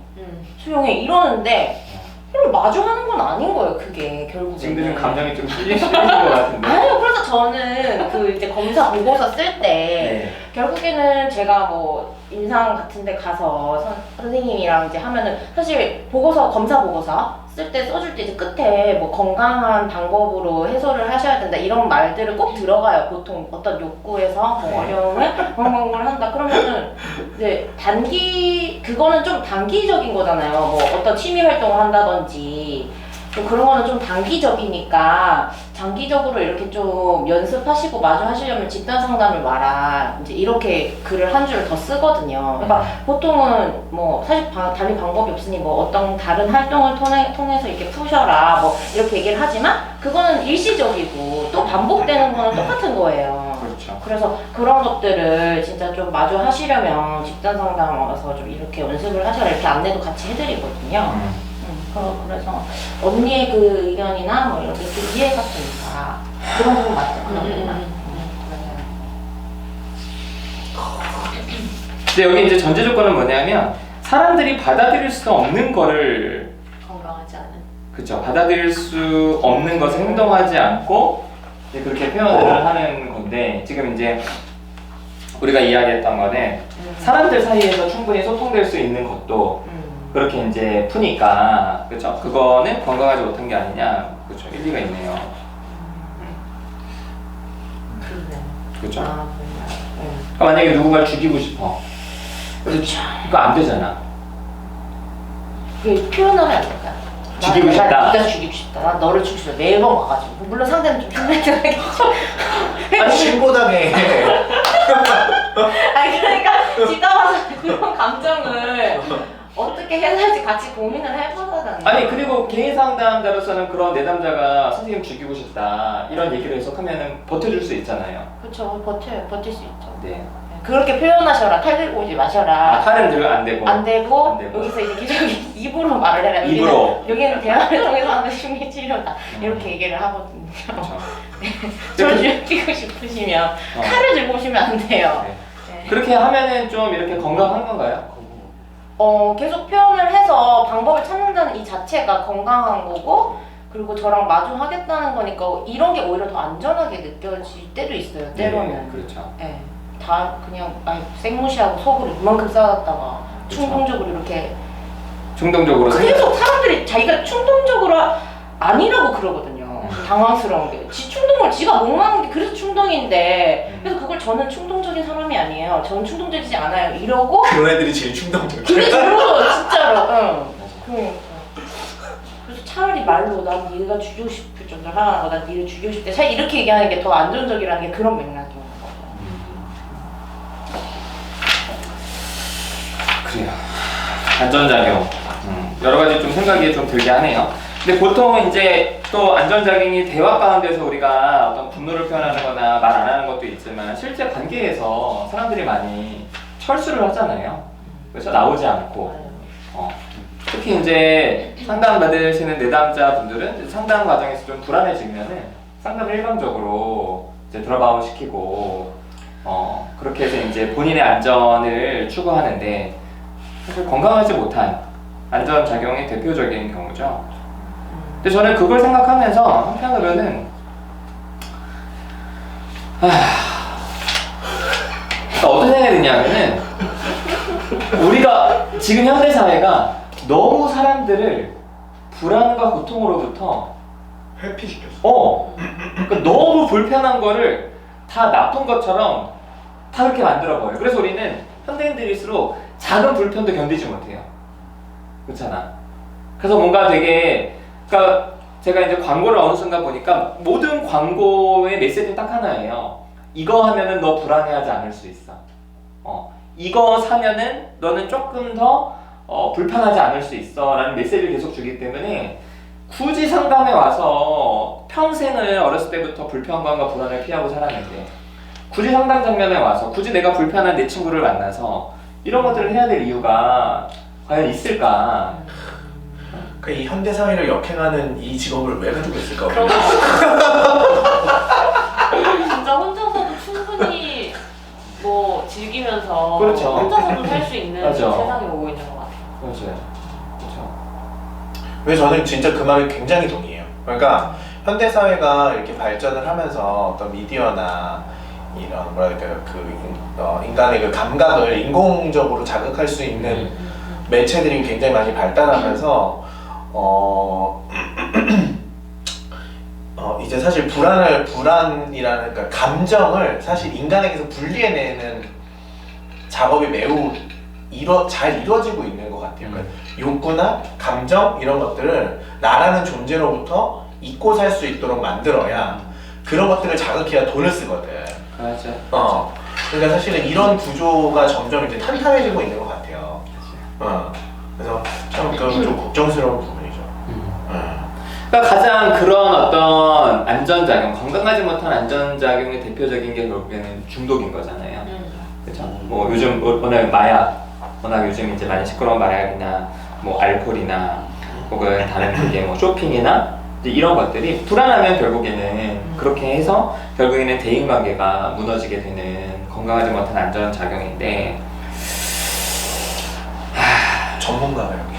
수용해 이러는데 그걸 마주하는 건 아닌 거예요. 그게 결국에. 지금 감정이 좀 실리시는 것 같은데. 아니요. 그래서 저는 그 이제 검사 보고서 쓸 때 네. 결국에는 제가 뭐 임상 같은 데 가서 선생님이랑 이제 하면은 사실 보고서, 검사 보고서 쓸 때 써줄 때 이제 끝에 뭐 건강한 방법으로 해소를 하셔야 된다 이런 말들을 꼭 들어가요. 보통 어떤 욕구에서 뭐 어려움을 뭘 한다 그러면은 이제 그거는 좀 단기적인 거잖아요. 뭐 어떤 취미 활동을 한다든지 좀 그런 거는 좀 단기적이니까 장기적으로 이렇게 좀 연습하시고 마주 하시려면 집단 상담을 와라, 이제 이렇게 글을 한 줄 더 쓰거든요. 그러니까 보통은 뭐 사실 달리 방법이 없으니 뭐 어떤 다른 활동을 통해서 이렇게 푸셔라 뭐 이렇게 얘기를 하지만 그거는 일시적이고 또 반복되는 거는 똑같은 거예요. 그렇죠. 그래서 그런 것들을 진짜 좀 마주 하시려면 집단 상담 와서 좀 이렇게 연습을 하셔라, 이렇게 안내도 같이 해드리거든요. 그래서 언니의 그 의견이나 뭐 이렇게 좀 이해가 되니까 그런 부분 맞죠? 근데 여기 이제 전제 조건은 뭐냐면 사람들이 받아들일 수 없는 거를 건강하지 않은. 그렇죠. 받아들일 수 없는 것을 행동하지 않고 이제 그렇게 표현을 하는 건데 지금 이제 우리가 이야기했던 거는 사람들 사이에서 충분히 소통될 수 있는 것도 그렇게 이제 푸니까 그렇죠. 그거는 건강하지 못한 게 아니냐. 그렇죠. 일리가 있네요. 그렇죠. 그러니까 만약에 누군가를 죽이고 싶어. 그렇죠. 그거 안 되잖아. 그게 표현하면 안 될까요? 죽이고 싶다. 네가 죽이고 싶다. 나 너를 죽이고 싶다. 매번 와가지고. 물론 상대는 좀 힘들긴 하겠죠. 아니 신고당해. 아니 그러니까 뒤따라서 그런 감정을 어떻게 해야 될지 같이 고민을 해보자는. 아니 그리고 개인 상담자로서는 그런 내담자가 선생님 죽이고 싶다 이런 얘기를 해석하면은 버텨줄 수 있잖아요. 그렇죠. 버틸 수 있죠. 네. 그렇게 표현하셔라. 칼 들고 오지 마셔라. 칼은 들면 안 되고. 안 되고, 안 되고. 여기서 이제 계속 입으로 말을 해라. 입으로. 여기는 대화를 통해서 하는 심리 치료다. 이렇게 얘기를 하거든요. 그렇죠. 저를 죽이고 싶으시면 칼을 들고 오시면 안 돼요. 네. 네. 그렇게 하면은 좀 이렇게 건강한 건가요? 계속 표현을 해서 방법을 찾는다는 이 자체가 건강한 거고, 그리고 저랑 마주하겠다는 거니까 이런 게 오히려 더 안전하게 느껴질 때도 있어요. 때로는. 네, 그렇죠. 네. 다 그냥 생무시하고 속으로 이만큼 쌓았다가 그렇죠. 충동적으로 이렇게 충동적으로 계속 사람들이 자기가 충동적으로 아니라고 그러거든요. 당황스러운 게. 지 충동을 지가 목마른 게 그래서 충동인데, 그래서 그걸 저는 충동적인 사람이 아니에요. 저는 충동적이지 않아요. 이러고 그런 애들이 제일 충동적이야. 그게 저로 진짜로. 응. 그러니까. 그래서 차라리 말로 난 네가 죽이고 싶을 정도로 하라고, 난 네를 죽이고 싶대. 사실 이렇게 얘기하는 게 더 안전적이라는 게 그런 맥락인 거죠. 그래요. 안전작용. 여러 가지 좀 생각이 좀 들게 하네요. 근데 보통 이제 또 안전작용이 대화 가운데서 우리가 어떤 분노를 표현하는 거나 말 안 하는 것도 있지만 실제 관계에서 사람들이 많이 철수를 하잖아요. 그래서 나오지 않고. 특히 이제 상담 받으시는 내담자 분들은 상담 과정에서 좀 불안해지면은 상담을 일방적으로 이제 드랍아웃 시키고 그렇게 해서 이제 본인의 안전을 추구하는데 사실 건강하지 못한 안전작용의 대표적인 경우죠. 근데 저는 그걸 생각하면서 한편으로는 그러니까 어떤 생각이 드냐면은 우리가 지금 현대 사회가 너무 사람들을 불안과 고통으로부터 회피시켰어. 그러니까 너무 불편한 거를 다 나쁜 것처럼 다 그렇게 만들어버려요. 그래서 우리는 현대인들일수록 작은 불편도 견디지 못해요. 그렇잖아. 그래서 뭔가 되게, 그러니까 제가 이제 광고를 어느 순간 보니까 모든 광고의 메시지는 딱 하나예요. 이거 하면은 너 불안해하지 않을 수 있어. 이거 사면은 너는 조금 더 불편하지 않을 수 있어 라는 메시지를 계속 주기 때문에 굳이 상담에 와서 평생을 어렸을 때부터 불평감과 불안을 피하고 살았는데 굳이 상담 장면에 와서 굳이 내가 불편한 내 친구를 만나서 이런 것들을 해야 될 이유가 과연 있을까? 이 현대 사회를 역행하는 이 직업을 왜 가지고 있을까? 그런 거 진짜 혼자서도 충분히 뭐 즐기면서 그렇죠. 혼자서도 살 수 있는 맞아. 세상이 오고 있는 것 같아요. 그렇죠. 그렇죠. 왜 저는 진짜 그 말에 굉장히 동의해요. 그러니까 현대 사회가 이렇게 발전을 하면서 어떤 미디어나 이런 뭐랄까요 인간의 그 감각을 인공적으로 자극할 수 있는 매체들이 굉장히 많이 발달하면서 이제 사실 불안이라는 그러니까 감정을 사실 인간에게서 분리해내는 작업이 매우 잘 이루어지고 있는 것 같아요. 그러니까 욕구나 감정 이런 것들을 나라는 존재로부터 잊고 살 수 있도록 만들어야 그런 것들을 자극해야 돈을 쓰거든. 맞아. 그러니까 사실은 이런 구조가 점점 이제 탄탄해지고 있는 것 같아요. 그래서 참 좀 걱정스러운 부분이죠. 그러니까 가장 그런 어떤 안전작용, 건강하지 못한 안전작용의 대표적인 게 결국에는 중독인 거잖아요. 그렇죠? 뭐 요즘 워낙 요즘 이제 많이 시끄러운 마약이나 뭐 알코올이나 혹은 다른 그게 뭐 쇼핑이나 이제 이런 것들이 불안하면 결국에는 그렇게 해서 결국에는 대인관계가 무너지게 되는 건강하지 못한 안전작용인데 전문가가 여기.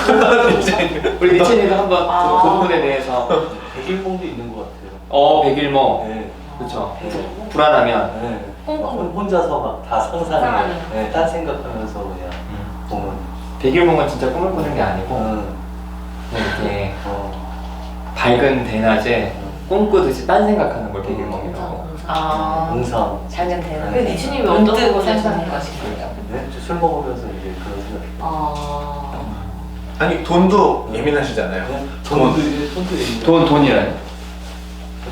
그러니까 우리 니체님도 한번 그 부분에 대해서 백일몽도 있는 것 같아요. 백일몽. 네. 그렇죠. 불안하면 네. 꽁꽁. 혼자서 막 다 상상해. 상상하는. 네, 딴 생각하면서 그냥 보면. 백일몽은 진짜 꿈을 꾸는 게 아니고 그냥 이렇게 밝은 대낮에 꿈꾸듯이 딴 생각하는 걸 백일몽이라고. 공상. 잘는 되는. 네. 니치님이 어떤 거 생각하신 거예요? 네, 술 먹으면서 이제 그런 생각. 아니 돈도 예민하시잖아요. 돈도 이제 돈도 얘기. 돈이라니?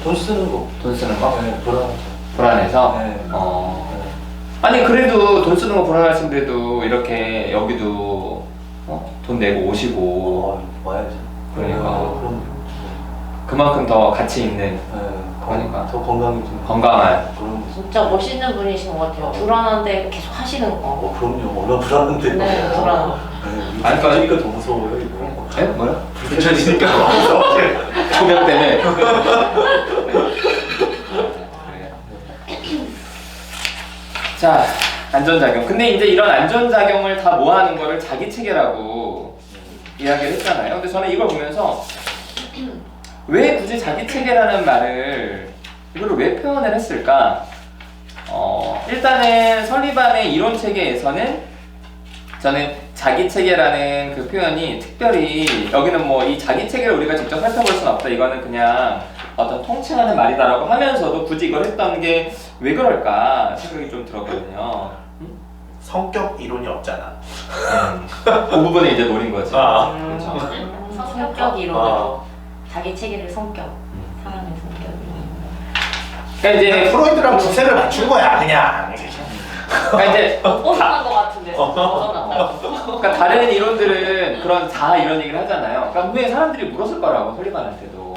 돈 쓰는 거. 돈 쓰는 거? 네, 불안하죠. 불안해서? 네. 아니 그래도 돈 쓰는 거 불안하신데도 이렇게 여기도 돈 내고 오시고 와야죠. 그러니까. 그럼. 그만큼 더 가치 있는 네, 그러니까. 더 건강이 좀 건강한 그런 거. 진짜 멋있는 분이신 것 같아요. 불안한데 계속 하시는 거. 그럼요. 얼마나 불안한데. 네, 불안. 네, 아니, 그러니까 더 무서워요 이거. 에? 뭐야? 붙여지니까 조명 때문에 자, 안전작용. 근데 이제 이런 안전작용을 다 모아하는 거를 자기 체계라고 이야기를 했잖아요. 근데 저는 이걸 보면서 왜 굳이 자기 체계라는 말을 이거를 왜 표현을 했을까? 일단은 설리반의 이론 체계에서는 저는 자기 체계라는 그 표현이 특별히 여기는 뭐 이 자기 체계를 우리가 직접 살펴볼 수는 없다. 이거는 그냥 어떤 통칭하는 말이다라고 하면서도 굳이 이걸 했던 게 왜 그럴까 생각이 좀 들었거든요. 성격 이론이 없잖아. 그 부분에 이제 노린 거지. 그렇죠. 성격 이론으로 자기 체계를 성격. 사람의 성격. 그러니까 이제 프로이드랑 부세를 맞춘 거야 그냥. 그러니까 이제 벗어난 것 같은데. 벗어났다. 그러니까 다른 이론들은 그런 자아 이런 얘기를 하잖아요. 그러니까 분명히 사람들이 물었을 거라고 설리반한테도.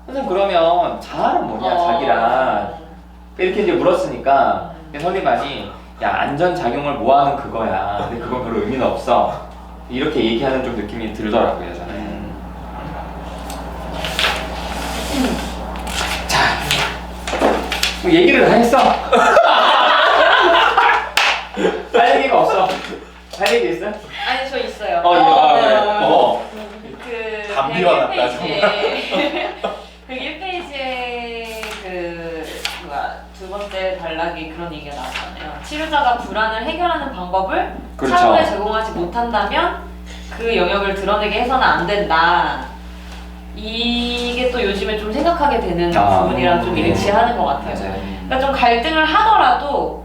선생님 그러면 자아는 뭐냐 자기란 이렇게 이제 물었으니까 설리반이 야 안전작용을 모아하는 그거야. 근데 그건 별로 의미는 없어. 이렇게 얘기하는 좀 느낌이 들더라고요 저는. 자, 뭐 얘기를 다 했어. 할 얘기가 없어. 할 얘기 있어? 아니 저 있어요. 그 담비와 같다, 101페이지에 그 두 번째 단락이 그런 얘기가 나왔잖아요. 치료자가 불안을 해결하는 방법을 그렇죠. 차후에 제공하지 못한다면 그 영역을 드러내게 해서는 안 된다. 이게 또 요즘에 좀 생각하게 되는 부분이랑 좀 일치하는 것 같아요. 맞아요. 그러니까 좀 갈등을 하더라도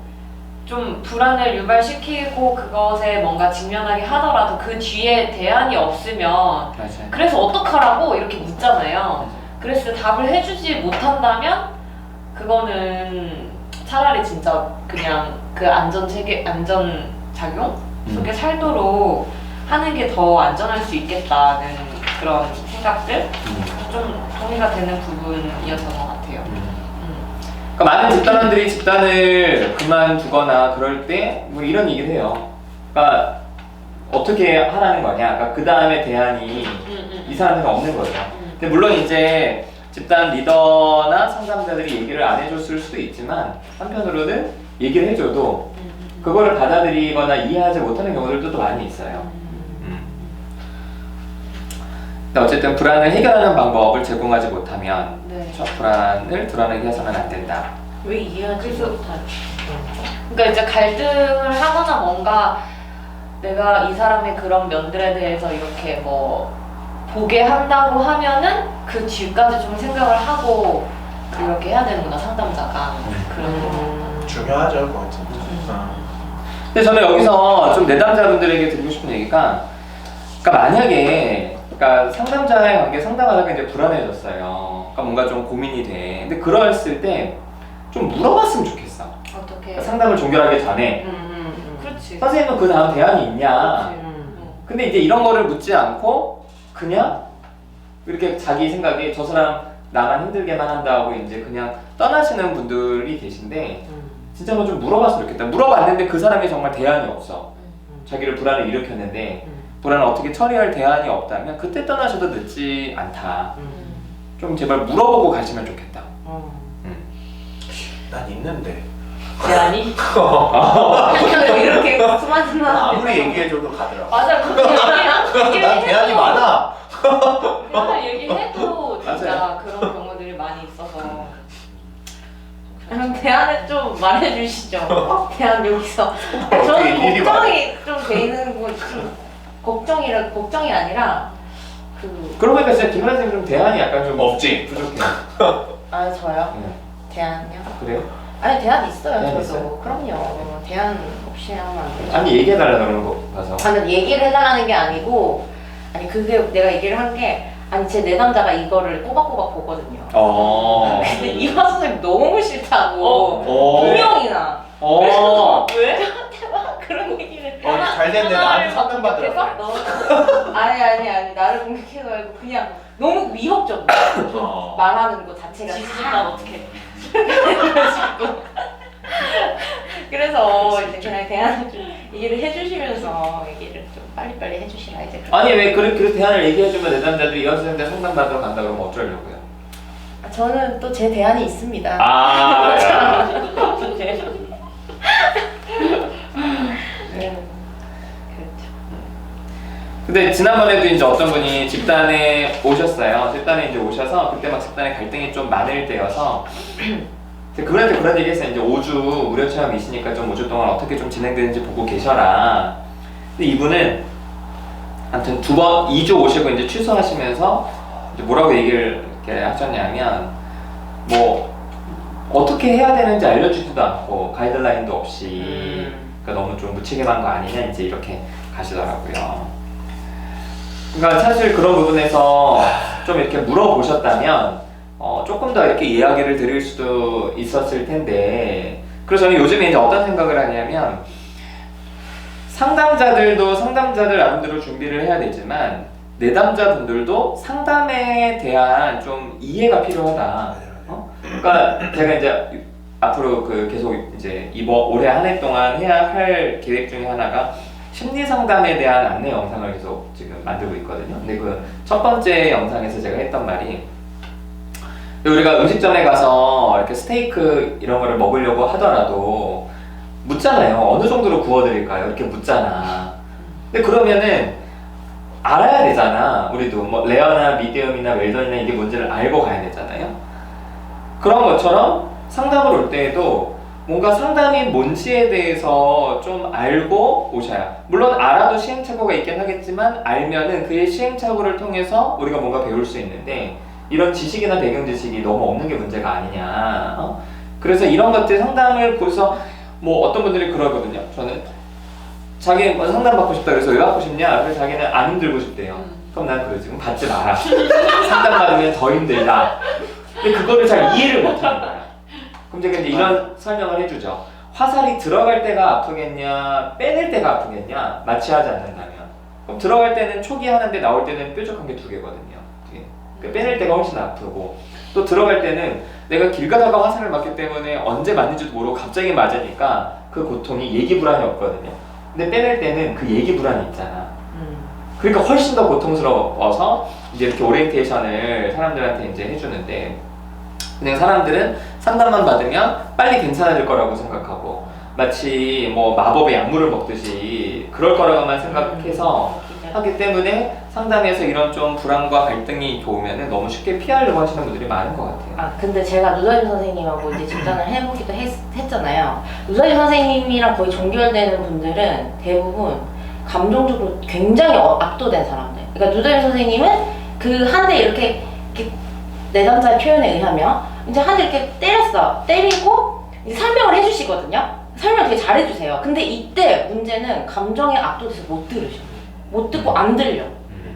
좀 불안을 유발시키고 그것에 뭔가 직면하게 하더라도 그 뒤에 대안이 없으면 맞아요. 그래서 어떡하라고 이렇게 묻잖아요. 그래서 답을 해주지 못한다면 그거는 차라리 진짜 그냥 그 안전작용 속에 살도록 하는 게 더 안전할 수 있겠다는 그런 생각들 좀 동의가 되는 부분이었던 것 같아요. 그러니까 많은 집단원들이 집단을 그만두거나 그럴 때 뭐 이런 얘기를 해요. 그러니까 어떻게 하라는 거냐. 그러니까 그 다음에 대안이 이 사람들은 없는 거죠. 근데 물론 이제 집단 리더나 상담자들이 얘기를 안 해줬을 수도 있지만 한편으로는 얘기를 해줘도 그거를 받아들이거나 이해하지 못하는 경우들도 또 많이 있어요. 근데 어쨌든 불안을 해결하는 방법을 제공하지 못하면 네. 저 불안을 드러내게 해서는 안 된다. 왜 이해하지 못하지? 그러니까 이제 갈등을 하거나 뭔가 내가 이 사람의 그런 면들에 대해서 이렇게 뭐 보게 한다고 하면은 그 뒤까지 좀 생각을 하고 이렇게 해야 되는구나 상담자가 그런 중요하죠, 그건 진짜. 근데 저는 여기서 좀 내담자분들에게 드리고 싶은 얘기가, 그러니까 만약에 그러니까 상담자의 관계 상담하다가 이제 불안해졌어요. 그러니까 뭔가 좀 고민이 돼. 근데 그랬을 때 좀 물어봤으면 좋겠어. 어떻게 그러니까 상담을 종결하기 전에 그렇지. 선생님은 그 다음 대안이 있냐. 근데 이제 이런 거를 묻지 않고 그냥 이렇게 자기 생각에 저 사람 나만 힘들게만 한다고 이제 그냥 떠나시는 분들이 계신데 진짜 뭐 좀 물어봤으면 좋겠다. 물어봤는데 그 사람이 정말 대안이 없어. 자기를 불안을 일으켰는데 불안을 어떻게 처리할 대안이 없다면 그때 떠나셔도 늦지 않다. 좀 제발 물어보고 가시면 좋겠다. 난 있는데. 대안이? 이렇게 수많은 사람 아무리 얘기해줘도 가더라고. 맞아 그렇게 난 대안이 많아. 대안을 얘기해도 진짜 맞아요. 그런 경우들이 많이 있어서 그럼 대안을 좀 말해주시죠. 대안 여기서 저는 일일이 걱정이 좀 돼 있는 거 걱정이 아니라 그러고 보니까 진짜 김하라 선생님 좀 대안이 약간 좀 없지. 부족해. 아 저요? 네. 대안요? 그래요? 아니 대안 있어요. 대안 저도 있어요? 그럼요. 대안 없이 하면 안 되죠. 아니 얘기해달라 그러는 거 봐서. 저는 얘기를 해달라는 게 아니고 아니 그게 내가 얘기를 한 게 아니 제 내담자가 이거를 꼬박꼬박 보거든요. 근데 이화 선생님 너무 싫다고 분명이나 왜 저한테 막 그런 얘기를 잘 됐네. 나한테 상담받으러. 아니 나를 공격해서 말고 그냥 너무 위협적이야. 말하는 거 자체가 지지다 어떻게 그래서 이제 그냥 대안을 좀 얘기를 해주시면서 얘기를 좀 빨리빨리 해주시라 이제 아니 왜 그렇게 대안을 얘기해주면 내담자들이 이화 선생님한테 상담받으러 간다 그러면 어쩌려고요? 저는 또 제 대안이 있습니다. 야. 네. 그렇죠. 근데 지난번에도 이제 어떤 분이 집단에 오셨어요. 집단에 이제 오셔서 그때 막 집단에 갈등이 좀 많을 때여서 그분한테 그런 얘기 했어요. 이제 5주 무료 체험이시니까 좀 5주 동안 어떻게 좀 진행되는지 보고 계셔라. 근데 이분은 아무튼 2주 오시고 이제 취소하시면서 이제 뭐라고 얘기를 이렇게 하셨냐면 뭐 어떻게 해야 되는지 알려주지도 않고 가이드라인도 없이 그러니까 너무 좀 무책임한 거 아니냐 이제 이렇게 가시더라고요. 그러니까 사실 그런 부분에서 좀 이렇게 물어보셨다면 조금 더 이렇게 이야기를 드릴 수도 있었을 텐데 그래서 저는 요즘에 이제 어떤 생각을 하냐면 상담자들도 상담자들 나름대로 준비를 해야 되지만 내담자분들도 상담에 대한 좀 이해가 필요하다. 그러니까 제가 이제 앞으로 계속 이제 올해 한 해 동안 해야 할 계획 중에 하나가 심리 상담에 대한 안내 영상을 계속 지금 만들고 있거든요. 근데 그 첫 번째 영상에서 제가 했던 말이 우리가 음식점에 가서 이렇게 스테이크 이런 거를 먹으려고 하더라도 묻잖아요. 어느 정도로 구워드릴까요? 이렇게 묻잖아. 근데 그러면은 알아야 되잖아. 우리도 뭐 레어나 미디엄이나 웰던이나 이게 뭔지를 알고 가야 되잖아요. 그런 것처럼 상담을 올 때에도 뭔가 상담이 뭔지에 대해서 좀 알고 오셔야, 물론 알아도 시행착오가 있긴 하겠지만 알면은 그의 시행착오를 통해서 우리가 뭔가 배울 수 있는데 이런 지식이나 배경 지식이 너무 없는 게 문제가 아니냐. 그래서 이런 것들 상담을 보면서 뭐 어떤 분들이 그러거든요. 저는 자기 뭐 상담 받고 싶다 그래서 왜 받고 싶냐? 그래서 자기는 안 힘들고 싶대요. 그럼 난 그러지. 그럼 받지 마라. 상담 받으면 더 힘들다. 근데 그거를 잘 이해를 못하는 거야. 그럼 제가 이제 이런 설명을 해주죠. 화살이 들어갈 때가 아프겠냐, 빼낼 때가 아프겠냐, 마취하지 않는다면. 그럼 들어갈 때는 초기 하는데 나올 때는 뾰족한 게 두 개거든요. 그러니까 빼낼 때가 훨씬 아프고 또 들어갈 때는 내가 길 가다가 화살을 맞기 때문에 언제 맞는지도 모르고 갑자기 맞으니까 그 고통이 예기 불안이 없거든요. 근데 빼낼 때는 그 예기 불안이 있잖아. 그러니까 훨씬 더 고통스러워서 이제 이렇게 오리엔테이션을 사람들한테 이제 해주는데 그냥 사람들은 상담만 받으면 빨리 괜찮아질 거라고 생각하고 마치 뭐 마법의 약물을 먹듯이 그럴 거라고만 생각해서 하기 때문에 상담에서 이런 좀 불안과 갈등이 오면은 너무 쉽게 피하려고 하시는 분들이 많은 것 같아요. 아 근데 제가 누더기 선생님하고 이제 집단을 해보기도 했잖아요. 누더기 선생님이랑 거의 종결되는 분들은 대부분 감정적으로 굉장히 압도된 사람들. 그러니까 누더기 선생님은 그 한 대 이렇게 내담자의 표현에 의하면 이제 한 대 이렇게 때리고 이제 설명을 해주시거든요. 설명 되게 잘해주세요. 근데 이때 문제는 감정에 압도돼서 못 들으셔. 못 듣고 안 들려.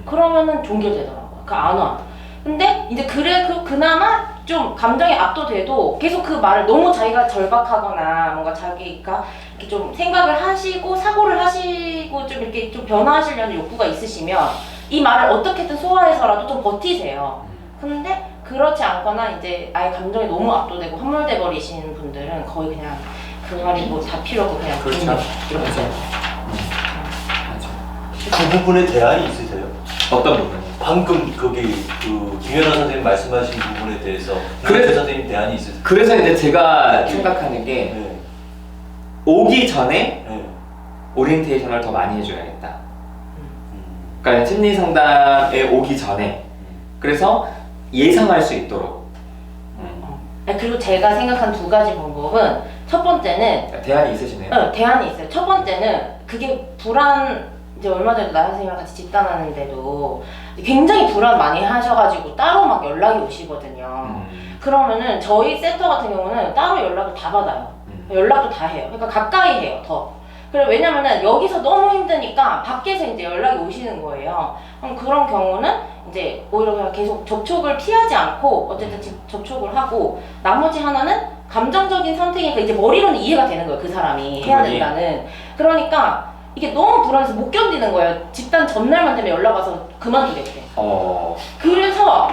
그러면은 종결되더라고요. 안 와. 근데 이제 그나마 좀 감정에 압도돼도 계속 그 말을 너무 자기가 절박하거나 뭔가 자기가 이렇게 좀 생각을 하시고 사고를 하시고 좀 이렇게 좀 변화하시려는 욕구가 있으시면 이 말을 어떻게든 소화해서라도 좀 버티세요. 근데 그렇지 않거나 이제 아예 감정이 너무 압도되고 함몰돼 버리시는 분들은 거의 그냥 그 말이 뭐 다 필요 없고 그냥 그렇죠. 그렇죠. 그 부분에 대안이 있으세요? 어떤 부분? 방금 거기 그 김연아 선생님 말씀하신 부분에 대해서 그래- 그 선생님 대안이 있으세요? 그래서 이제 제가 생각하는 게 네. 오기 전에 네. 오리엔테이션을 더 많이 해줘야겠다. 그러니까 심리 상담에 오기 전에 그래서 예상할 수 있도록 그리고 제가 생각한 두 가지 방법은 첫 번째는 대안이 있으시네요. 대안이 있어요. 첫 번째는 그게 이제 얼마 전에 나연 선생님이랑 같이 집단하는데도 굉장히 불안 많이 하셔가지고 따로 막 연락이 오시거든요. 그러면은 저희 센터 같은 경우는 따로 연락을 다 받아요. 연락도 다 해요. 그러니까 가까이 해요, 더. 그래 왜냐면은 여기서 너무 힘드니까 밖에서 이제 연락이 오시는 거예요. 그럼 그런 경우는 이제 오히려 그냥 계속 접촉을 피하지 않고 어쨌든 접촉을 하고 나머지 하나는 감정적인 선택이니까 이제 머리로는 이해가 되는 거예요. 그 사람이 해야 그분이? 된다는. 그러니까 이게 너무 불안해서 못 견디는 거예요. 집단 전날만 되면 연락 와서 그만두겠대. 그래서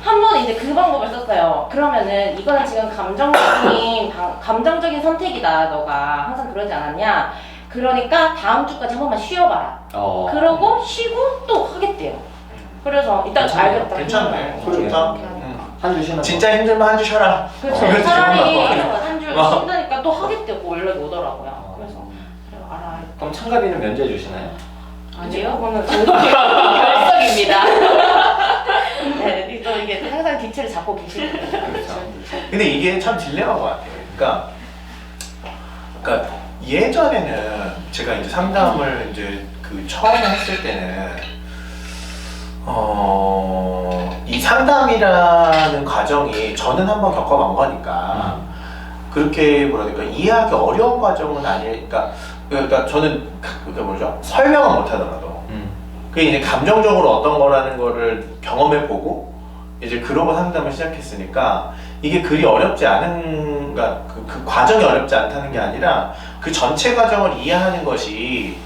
한 번은 이제 그 방법을 썼어요. 그러면은 이거는 지금 감정적인 선택이다. 너가 항상 그러지 않았냐? 그러니까 다음 주까지 한 번만 쉬어봐라. 그러고 쉬고 또 하겠대요. 그래서 일단 알겠다. 괜찮네. 그러게요. 좋다. 한 주 쉬는 진짜 힘들면 한 주 쉬어라. 그렇죠. 이것도 차라리 좋은 거. 한 주 쉰다니까 또 하겠대고 연락이 오더라고요. 그래서 그래, 알아. 그럼 참가비는 면제해 주시나요? 아니요? 그거는 결석입니다. 네, 또 이게 항상 기체를 잡고 계시는 그렇죠. 근데 이게 참 딜레마인 것 같아요. 그러니까 예전에는 제가 이제 상담을 이제 그 처음에 했을 때는 이 상담이라는 과정이 저는 한번 겪어본 거니까 그렇게 뭐랄까 이해하기 어려운 과정은 아니니까 그러니까 저는 뭐죠 설명은 못하더라도 그게 이제 감정적으로 어떤 거라는 거를 경험해보고 이제 그러고 상담을 시작했으니까 이게 그리 어렵지 않은 그러니까 그 과정이 어렵지 않다는 게 아니라 그 전체 과정을 이해하는 것이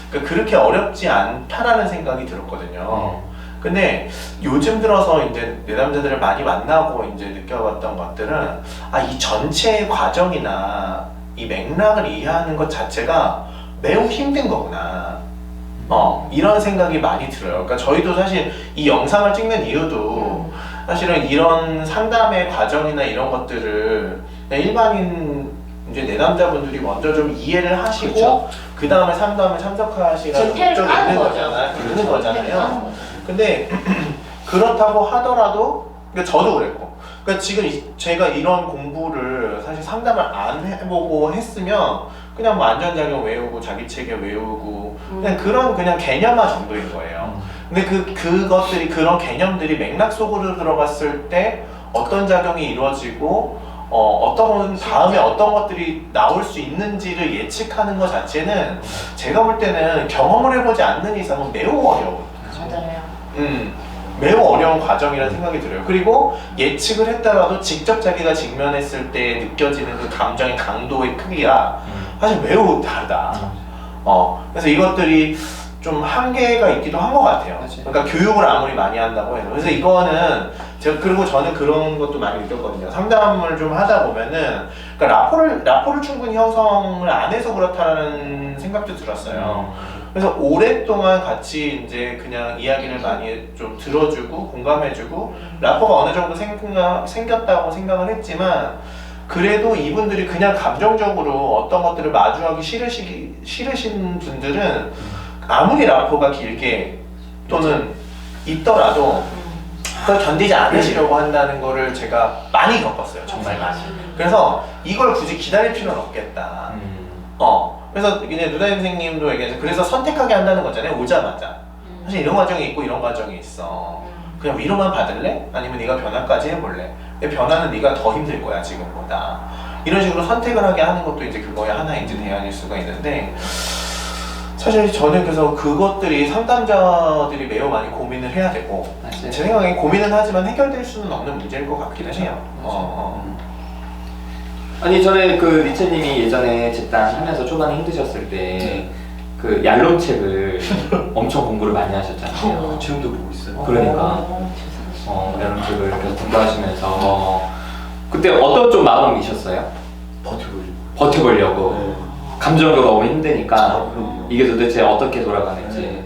그러니까 그렇게 어렵지 않다라는 생각이 들었거든요. 근데 요즘 들어서 이제 내담자들을 많이 만나고 이제 느껴봤던 것들은 이 전체 과정이나 이 맥락을 이해하는 것 자체가 매우 힘든 거구나. 이런 생각이 많이 들어요. 그러니까 저희도 사실 이 영상을 찍는 이유도 사실은 이런 상담의 과정이나 이런 것들을 그냥 일반인 이제 내담자분들이 먼저 좀 이해를 하시고 그렇죠. 그 다음에 상담에 참석하시라는 전태를 목적이 까는 있는 거죠. 거잖아요. 그렇죠. 있는 거잖아요. 근데 그렇다고 하더라도 그러니까 저도 그랬고 그러니까 지금 제가 이런 공부를 사실 상담을 안 해보고 했으면 그냥 뭐 안전작용 외우고 자기체계 외우고 그냥 그런 그냥 개념화 정도인 거예요. 근데 그것들이 그런 개념들이 맥락 속으로 들어갔을 때 어떤 작용이 이루어지고 어떤 다음에 어떤 것들이 나올 수 있는지를 예측하는 것 자체는 제가 볼 때는 경험을 해보지 않는 이상은 매우 어려운 맞아요. 매우 어려운 과정이라는 생각이 들어요. 그리고 예측을 했다가도 직접 자기가 직면했을 때 느껴지는 그 감정의 강도의 크기가 사실 매우 다르다. 그래서 이것들이 좀 한계가 있기도 한 것 같아요. 맞아요. 그러니까 교육을 아무리 많이 한다고 해도. 그래서 이거는 제가 그리고 저는 그런 것도 많이 느꼈거든요. 상담을 좀 하다 보면은 그러니까 라포를 충분히 형성을 안 해서 그렇다는 생각도 들었어요. 그래서 오랫동안 같이 이제 그냥 이야기를 많이 좀 들어주고 공감해주고 라포가 어느 정도 생겼다고 생각을 했지만 그래도 이분들이 그냥 감정적으로 어떤 것들을 마주하기 싫으신 분들은 아무리 라포가 길게 또는 있더라도 그걸 견디지 않으시려고 한다는 거를 제가 많이 겪었어요. 정말 많이. 그래서 이걸 굳이 기다릴 필요는 없겠다. 그래서 이제 누나 선생님도 얘기해서 그래서 선택하게 한다는 거잖아요. 오자마자. 사실 이런 과정이 있고 이런 과정이 있어. 그냥 위로만 받을래? 아니면 네가 변화까지 해볼래? 근데 변화는 네가 더 힘들 거야 지금보다. 이런 식으로 선택을 하게 하는 것도 이제 그거의 하나의 이제 대안일 수가 있는데 사실 저는 그래서 그것들이 상담자들이 매우 많이 고민을 해야 되고 맞아요. 제 생각에 고민은 하지만 해결될 수는 없는 문제일 것 같기는 해요. 아니 저는 그 리체님이 예전에 집단하면서 초반에 힘드셨을 때 그 얄론 책을 엄청 공부를 많이 하셨잖아요. 지금도 보고 있어요. 그러니까 얄론 책을 계속 공부하시면서 그때 어떤 좀 마음이셨어요? 버텨보려고. 네. 감정도 너무 힘드니까 그럼요. 이게 도대체 어떻게 돌아가는지.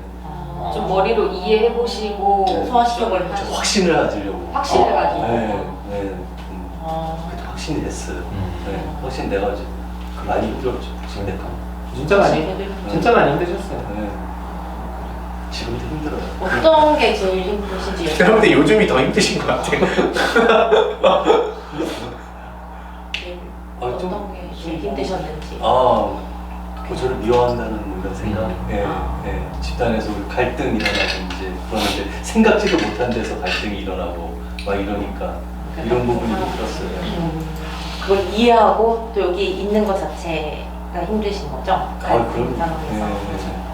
좀 머리로 이해해보시고 네. 소화시켜버리고 저 확신을 가지려고. 확신을 가지고. 네. 그때 확신이 됐어요. 네. 확신 내가지고 많이 힘들었죠. 진대감. 진짜 많이 힘드셨어요. 네. 지금도 힘들어요. 어떤 게 제일 힘드신지 그런데 요즘이 더 힘드신 것 같아요. 어떤 게 제일 힘드셨는지. 저를 미워한다는 뭔가 생각. 집단에서 우리 갈등 일어나고 이제 그러는데 생각지도 못한 데서 갈등이 일어나고 막 이러니까 이런 부분이 좀 들었어요. 그걸 이해하고 또 여기 있는 것 자체가 힘드신 거죠? 그럼. 상황에서.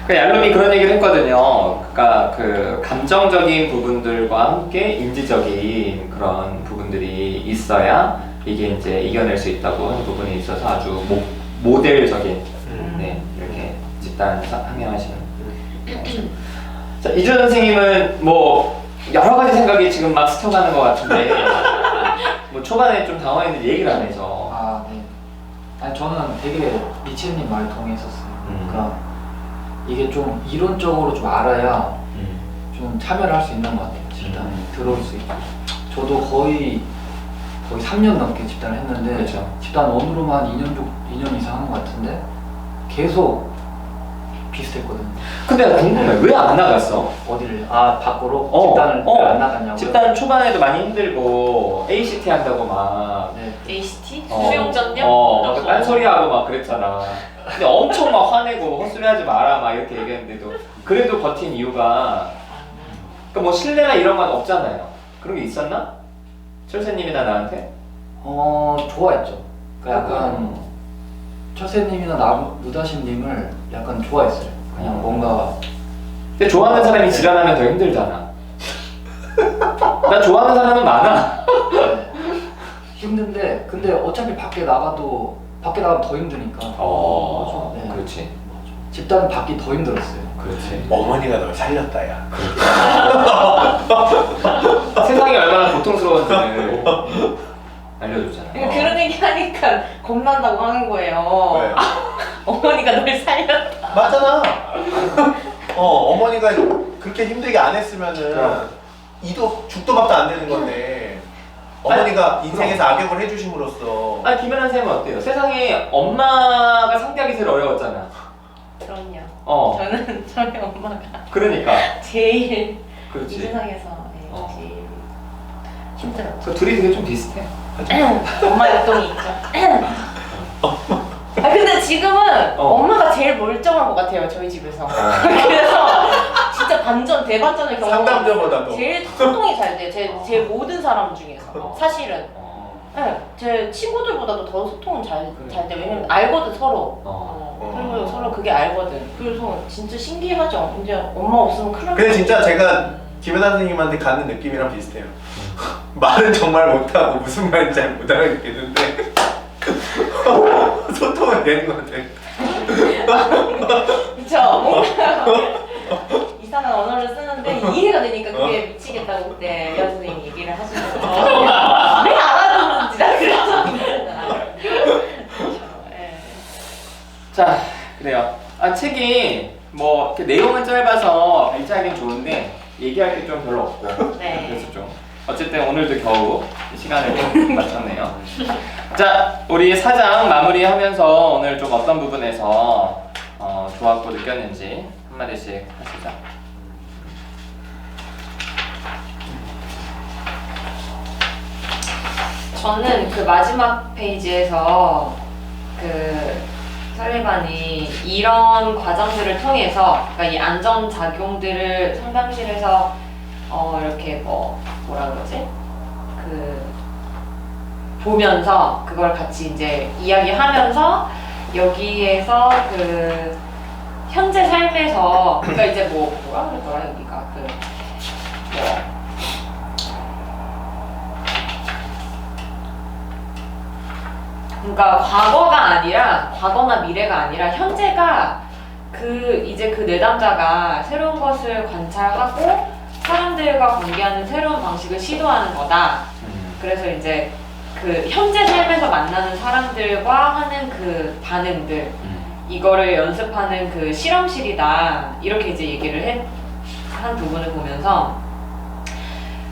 그 얄롬이 그런 얘기를 했거든요. 그러니까 그 감정적인 부분들과 함께 인지적인 그런 부분들이 있어야 이게 이제 이겨낼 수 있다고 하는 부분이 있어서 아주 모델적인 이렇게 집단 항해하시는. 자, 이준 선생님은 뭐 여러 가지 생각이 지금 막 스쳐가는 것 같은데 뭐 초반에 좀 당황했는데 얘기를 안 해서. 네. 아니 저는 되게 리치님 말 동의했었어요. 그러니까 이게 좀 이론적으로 좀 알아야 좀 참여를 할 수 있는 것 같아요. 집단에 들어올 수 있고. 저도 거의 3년 넘게 집단을 했는데 그렇죠. 집단 원으로만 2년 이상 한 것 같은데 계속 비슷했거든요. 근데 나 궁금해. 왜 안 나갔어? 어디를? 밖으로? 집단을 왜 안 나갔냐고요? 집단 초반에도 많이 힘들고 ACT 한다고 막 네. ACT? 어. 수용전력? 막 딴소리하고 막 그랬잖아. 근데 엄청 막 화내고 헛소리하지 마라 막 이렇게 얘기했는데도 그래도 버틴 이유가 그러니까 뭐 신뢰나 이런 건 없잖아요. 그런 게 있었나? 철새님이나 나한테? 좋아했죠. 그러니까 약간 철새님이나 누다심님을 약간 좋아했어요. 그냥 뭔가 근데 좋아하는 사람이 지랄하면 더 힘들잖아. 나 좋아하는 사람은 많아. 힘든데 근데 어차피 밖에 나가면 더 힘드니까. 네. 그렇지. 집단 밖이 더 힘들었어요. 그렇지. 어머니가 널 살렸다 야. 세상이 얼마나 고통스러운지를 알려줬잖아. 그러니까 그런 얘기 하니까 겁난다고 하는 거예요. 왜? 어머니가 널 살렸다. 맞잖아. 어머니가 그렇게 힘들게 안 했으면은 그럼. 이도 죽도 밥도 안 되는 건데 어머니가 인생에서 악역을 해주심으로써 아니 김연아 쌤은 어때요? 세상에 엄마가 상대하기 제일 어려웠잖아. 그럼요. 저희 엄마가 그러니까. 제일 이 그렇지. 세상에서 제일 힘들었죠. 그 둘이 되게 좀 비슷해. 엄마 역동이 있죠. 근데 지금은 엄마가 제일 멀쩡한 것 같아요, 저희 집에서. 그래서 진짜 대반전을 경험하고 상담자보다도 제일 소통이 잘 돼요. 제 모든 사람 중에서. 사실은. 네, 제 친구들보다도 더 소통은 잘 돼요. 왜냐면 알거든, 서로. 서로 그게 알거든. 그래서 진짜 신기하죠. 이제 엄마 없으면 큰일 날 근데 진짜 제가 김연아 선생님한테 가는 느낌이랑 비슷해요. 말은 정말 못하고 무슨 말인지 잘 못 알아듣겠는데 소통은 되는 것 같아요. 그쵸. 뭔가 이상한 언어를 쓰는데 이해가 되니까 그게 미치겠다고 그때 미아 선생님이 얘기를 하시면서 왜 알아듣는지 나 그래서 자, 그래요. 책이 뭐 이렇게 내용은 짧아서 발제하기는 좋은데 얘기할 게 좀 별로 없고 네. 그래서 좀 어쨌든 오늘도 겨우 시간을 좀 맞췄네요. 자, 우리 4장 마무리하면서 오늘 좀 어떤 부분에서 좋았고 느꼈는지 한마디씩 하시죠. 저는 그 마지막 페이지에서 그 설리반이 이런 과정들을 통해서 그러니까 이 안전작용들을 상담실에서 이렇게 뭐라 그러지? 그 보면서 그걸 같이 이제 이야기하면서 여기에서 그 현재 삶에서 그러니까 이제 뭐라 그랬더라 여기가 그러니까 과거나 미래가 아니라 현재가 이제 그 내담자가 새로운 것을 관찰하고 사람들과 관계하는 새로운 방식을 시도하는 거다. 그래서 이제 그 현재 삶에서 만나는 사람들과 하는 그 반응들 이거를 연습하는 그 실험실이다. 이렇게 이제 얘기를 한 부분을 보면서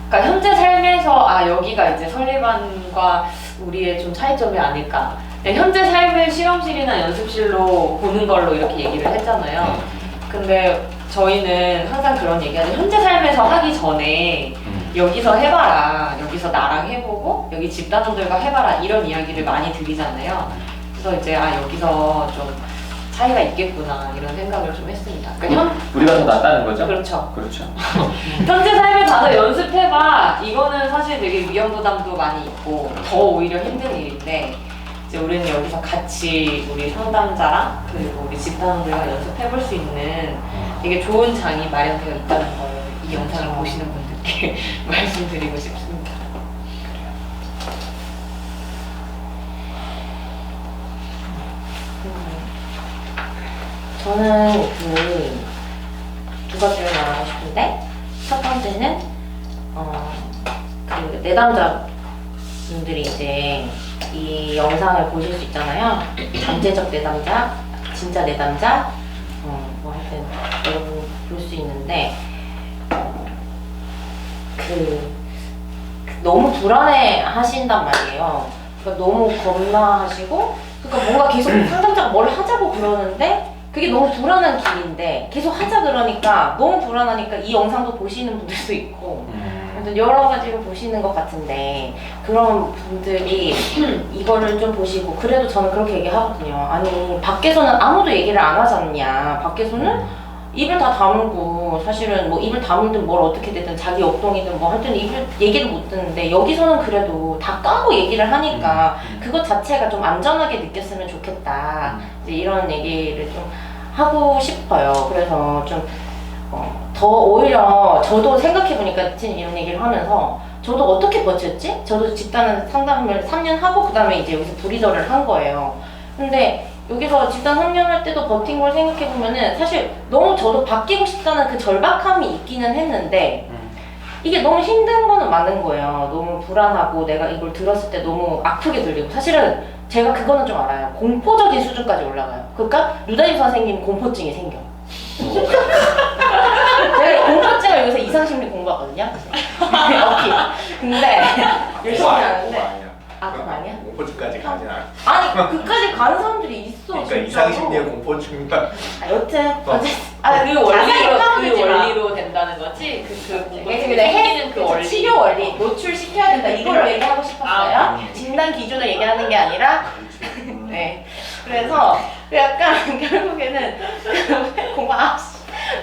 그러니까 현재 삶에서 여기가 이제 설리반과 우리의 좀 차이점이 아닐까. 현재 삶을 실험실이나 연습실로 보는 걸로 이렇게 얘기를 했잖아요. 근데 저희는 항상 그런 얘기하죠. 현재 삶에서 하기 전에 여기서 해봐라. 여기서 나랑 해보고 여기 집단원들과 해봐라. 이런 이야기를 많이 드리잖아요. 그래서 이제 여기서 좀 차이가 있겠구나 이런 생각을 좀 했습니다. 그러니까 우리가 더 낫다는 거죠? 그렇죠. 그렇죠. 현재 삶에 가서 연습해봐. 이거는 사실 되게 위험 부담도 많이 있고 더 오히려 힘든 일인데 이제 우리는 여기서 같이 우리 상담자랑 그리고 우리 집단원들과 연습해볼 수 있는 되게 좋은 장이 마련되어 있다는 걸 이 영상을 보시는 분들께 말씀드리고 싶습니다. 저는 두 가지를 말하고 싶은데 첫 번째는 그 내담자분들이 이제 이 영상을 보실 수 있잖아요. 잠재적 내담자, 진짜 내담자, 뭐 하여튼 여러분 볼 수 있는데 너무 불안해 하신단 말이에요. 그러니까 너무 겁나하시고 그러니까 뭔가 계속 상담자가 뭘 하자고 그러는데 그게 너무 불안한 길인데 계속 하자 그러니까 너무 불안하니까 이 영상도 보시는 분들도 있고 여러 가지로 보시는 것 같은데 그런 분들이 이거를 좀 보시고 그래도 저는 그렇게 얘기하거든요. 아니 밖에서는 아무도 얘기를 안 하지 않냐. 밖에서는 입을 다 다물고 사실은 뭐 입을 다물든 뭘 어떻게 되든 자기 업동이든 뭐 하여튼 얘기를 못 듣는데 여기서는 그래도 다 까고 얘기를 하니까 그것 자체가 좀 안전하게 느꼈으면 좋겠다. 이제 이런 얘기를 좀 하고 싶어요. 그래서 좀 더 오히려 저도 생각해보니까 이런 얘기를 하면서 저도 어떻게 버텼지? 저도 집단 상담을 3년 하고 그 다음에 이제 여기서 브리더를 한 거예요. 근데 여기서 집단 3년 할 때도 버틴 걸 생각해보면은 사실 너무 저도 바뀌고 싶다는 그 절박함이 있기는 했는데 이게 너무 힘든 거는 많은 거예요. 너무 불안하고 내가 이걸 들었을 때 너무 아프게 들리고 사실은 제가 그거는 좀 알아요. 공포적인 수준까지 올라가요. 그러니까 루다임 선생님 공포증이 생겨. 제가 공포증을 여기서 이상심리 공부하거든요. 오케이. 근데 열심히 하는데 그거 아니야? 공포증까지 가진 않아. 아니 그까지 가는 사람들이 있어. 그러니까 진짜로. 이상심리의 공포증과 여튼 그 원리로 된다는 거지. 그 원리. 치료 원리 노출 시켜야 된다. 이걸 얘기하고 싶었어요. 진단 기준을 얘기하는 게 아니라. 네. 그래서 약간 결국에는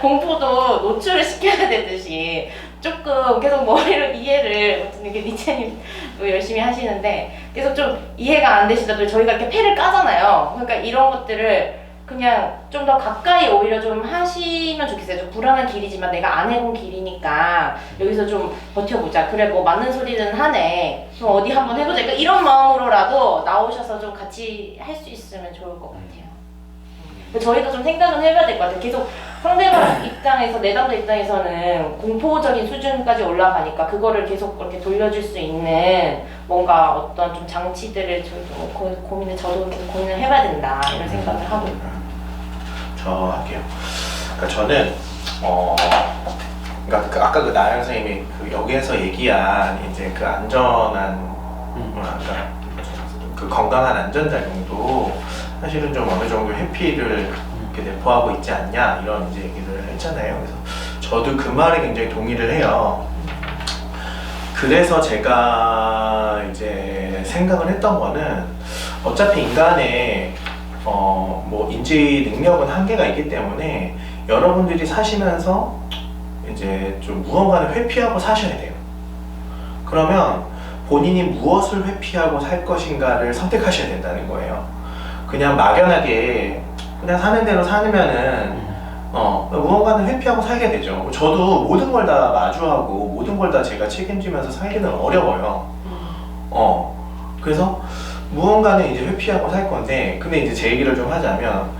공포도 노출을 시켜야 되듯이 조금 계속 머리로 이해를 이렇게 니체님도 열심히 하시는데 계속 좀 이해가 안 되시더라도 저희가 이렇게 패를 까잖아요. 그러니까 이런 것들을 그냥 좀 더 가까이 오히려 좀 하시면 좋겠어요. 좀 불안한 길이지만 내가 안 해본 길이니까 여기서 좀 버텨보자. 그래 뭐 맞는 소리는 하네. 좀 어디 한번 해보자. 그러니까 이런 마음으로라도 나오셔서 좀 같이 할 수 있으면 좋을 것 같아요. 저희도 좀 생각은 해봐야 될 것 같아요. 계속 상대방 입장에서, 내담자 입장에서는 공포적인 수준까지 올라가니까 그거를 계속 그렇게 돌려줄 수 있는 뭔가 어떤 좀 장치들을 저희도 저도 계속 고민을 해봐야 된다 이런 생각을 하고 있어요. 저 할게요. 그러니까 저는 그러니까 아까 그 나영 선생님이 그 여기에서 얘기한 이제 그 안전한 그러니까 그 건강한 안전작용도 사실은 좀 어느 정도 회피를 이렇게 내포하고 있지 않냐 이런 이제 얘기를 했잖아요. 그래서 저도 그 말에 굉장히 동의를 해요. 그래서 제가 이제 생각을 했던 거는 어차피 인간의 뭐 인지 능력은 한계가 있기 때문에 여러분들이 사시면서 이제 좀 무언가를 회피하고 사셔야 돼요. 그러면 본인이 무엇을 회피하고 살 것인가를 선택하셔야 된다는 거예요. 그냥 막연하게 그냥 사는 대로 살면은 무언가는 회피하고 살게 되죠. 저도 모든 걸 다 마주하고 모든 걸 다 제가 책임지면서 살기는 어려워요. 그래서 무언가는 이제 회피하고 살 건데, 근데 이제 제 얘기를 좀 하자면,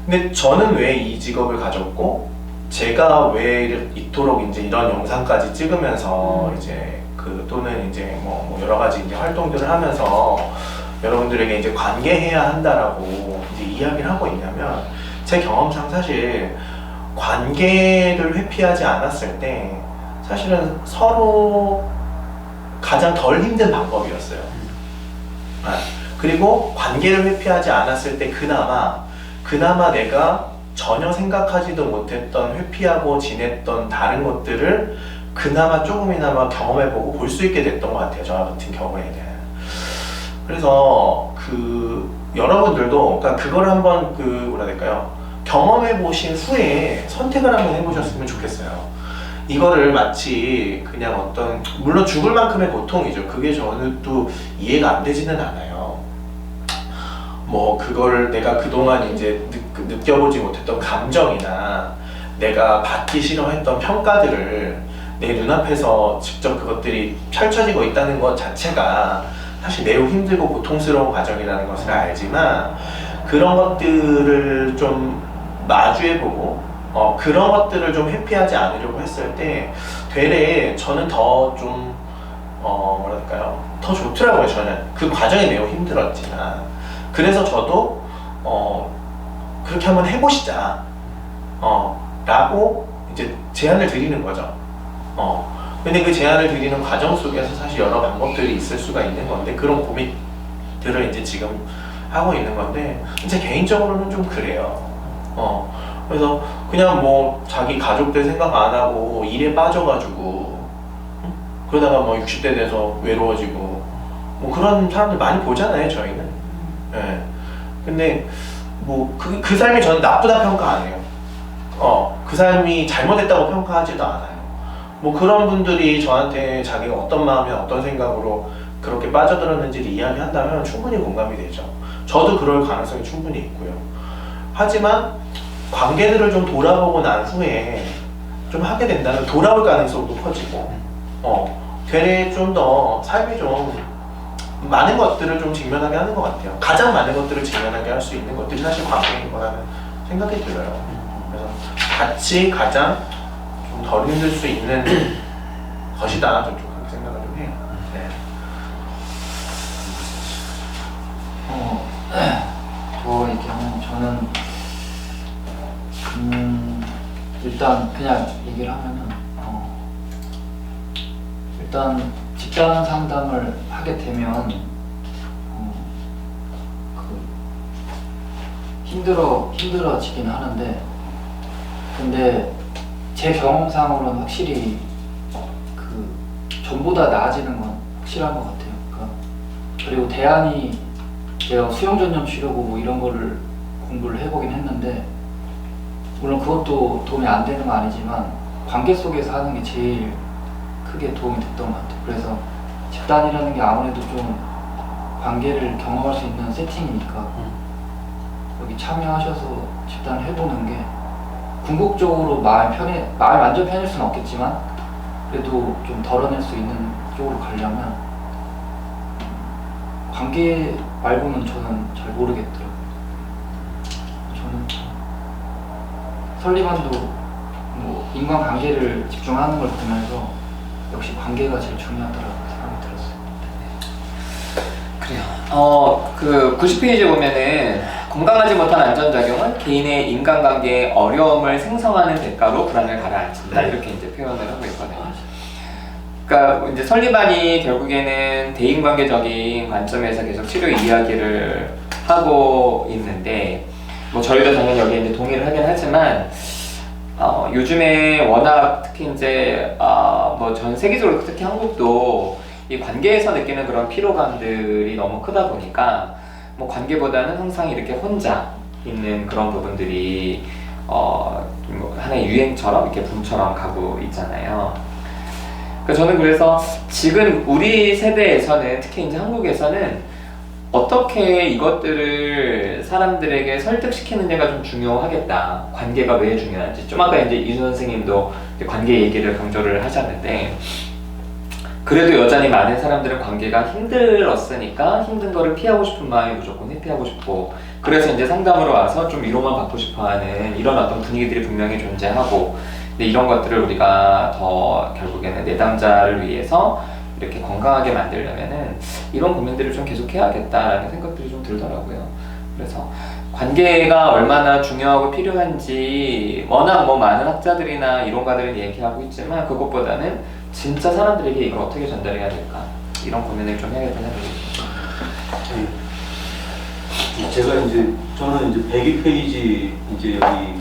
근데 저는 왜 이 직업을 가졌고, 제가 왜 이토록 이제 이런 영상까지 찍으면서 이제 또는 이제 뭐 여러 가지 이제 활동들을 하면서 여러분들에게 이제 관계해야 한다라고 이제 이야기를 하고 있냐면, 제 경험상 사실 관계를 회피하지 않았을 때 사실은 서로 가장 덜 힘든 방법이었어요. 그리고 관계를 회피하지 않았을 때 그나마 내가 전혀 생각하지도 못했던 회피하고 지냈던 다른 것들을 그나마 조금이나마 경험해보고 볼 수 있게 됐던 것 같아요. 저 같은 경우에는. 그래서 여러분들도 그러니까 그걸 한번 뭐라 해야 될까요? 경험해보신 후에 선택을 한번 해보셨으면 좋겠어요. 이거를 마치 그냥 물론 죽을 만큼의 고통이죠. 그게 저는 또 이해가 안 되지는 않아요. 뭐 그걸 내가 그동안 이제 느껴보지 못했던 감정이나 내가 받기 싫어했던 평가들을 내 눈앞에서 직접 그것들이 펼쳐지고 있다는 것 자체가 사실 매우 힘들고 고통스러운 과정이라는 것을 알지만, 그런 것들을 좀 마주해보고 그런 것들을 좀 회피하지 않으려고 했을 때 되레 저는 더 좀 뭐랄까요, 더 좋더라고요. 저는 그 과정이 매우 힘들었지만, 그래서 저도 그렇게 한번 해보시자 라고 이제 제안을 드리는 거죠. 근데 그 제안을 드리는 과정 속에서 사실 여러 방법들이 있을 수가 있는 건데, 그런 고민들을 이제 지금 하고 있는 건데, 제 개인적으로는 좀 그래요. 그래서 그냥 뭐 자기 가족들 생각 안 하고 일에 빠져가지고 그러다가 뭐 60대 돼서 외로워지고 뭐 그런 사람들 많이 보잖아요, 저희는. 예. 근데 뭐 그 삶이 저는 나쁘다 평가 안 해요. 그 삶이 잘못했다고 평가하지도 않아요. 뭐 그런 분들이 저한테 자기가 어떤 마음이 어떤 생각으로 그렇게 빠져들었는지를 이야기한다면 충분히 공감이 되죠. 저도 그럴 가능성이 충분히 있고요. 하지만 관계들을 좀 돌아보고 난 후에 좀 하게 된다면 돌아올 가능성도 커지고 되레 좀 더 삶이 좀 많은 것들을 좀 직면하게 하는 것 같아요. 가장 많은 것들을 직면하게 할 수 있는 것들이 사실 관계인 거라는 생각이 들어요. 그래서 같이 가장 좀 덜 힘들 수 있는 것이다. 좀 그렇게 생각을 좀 해요. 네. 더 얘기하면 저는 일단 그냥 얘기를 하면은 일단 집단 상담을 하게 되면 힘들어지긴 하는데, 근데 제 경험상으로는 확실히 전보다 나아지는 건 확실한 것 같아요. 그리고 대안이 제가 수영 전염 치료고 뭐 이런 거를 공부를 해보긴 했는데, 물론 그것도 도움이 안 되는 건 아니지만 관계 속에서 하는 게 제일 크게 도움이 됐던 것 같아요. 그래서 집단이라는 게 아무래도 좀 관계를 경험할 수 있는 세팅이니까 여기 참여하셔서 집단을 해보는 게 궁극적으로 마음이 완전 편할 수는 없겠지만 그래도 좀 덜어낼 수 있는 쪽으로 가려면 관계 말고는 저는 잘 모르겠더라고요. 저는 설리반도 뭐 인간관계를 집중하는 걸 보면서 역시 관계가 제일 중요하다라고 생각이 들었어요. 그래요. 그 90페이지에 보면은 건강하지 못한 안전작용은 개인의 인간관계에 어려움을 생성하는 대가로 불안을 가라앉힌다 이렇게 이제 표현을 하고 있거든요. 그러니까 이제 설리반이 결국에는 대인관계적인 관점에서 계속 치료 이야기를 하고 있는데 뭐 저희도 당연히 여기에 이제 동의를 하긴 하지만 요즘에 워낙 특히 이제 뭐 전 세계적으로 특히 한국도 이 관계에서 느끼는 그런 피로감들이 너무 크다 보니까 뭐 관계보다는 항상 이렇게 혼자 있는 그런 부분들이 뭐 하나의 유행처럼 이렇게 붐처럼 가고 있잖아요. 그러니까 저는 그래서 지금 우리 세대에서는 특히 이제 한국에서는 어떻게 이것들을 사람들에게 설득시키느냐가 좀 중요하겠다. 관계가 왜 중요한지. 좀 아까 이제 이준 선생님도 이제 관계 얘기를 강조를 하셨는데, 그래도 여전히 많은 사람들은 관계가 힘들었으니까 힘든 거를 피하고 싶은 마음이 무조건 회피하고 싶고, 그래서 이제 상담으로 와서 좀 위로만 받고 싶어 하는 이런 어떤 분위기들이 분명히 존재하고, 근데 이런 것들을 우리가 더 결국에는 내담자를 위해서 이렇게 건강하게 만들려면은 이런 고민들을 좀 계속 해야겠다라는 생각들이 좀 들더라고요. 그래서 관계가 얼마나 중요하고 필요한지 워낙 뭐 많은 학자들이나 이론가들은 얘기하고 있지만 그것보다는 진짜 사람들에게 이걸 어떻게 전달해야 될까 이런 고민을 좀 해야겠다는 생각이 듭니다. 제가 이제 저는 이제 102페이지 이제 여기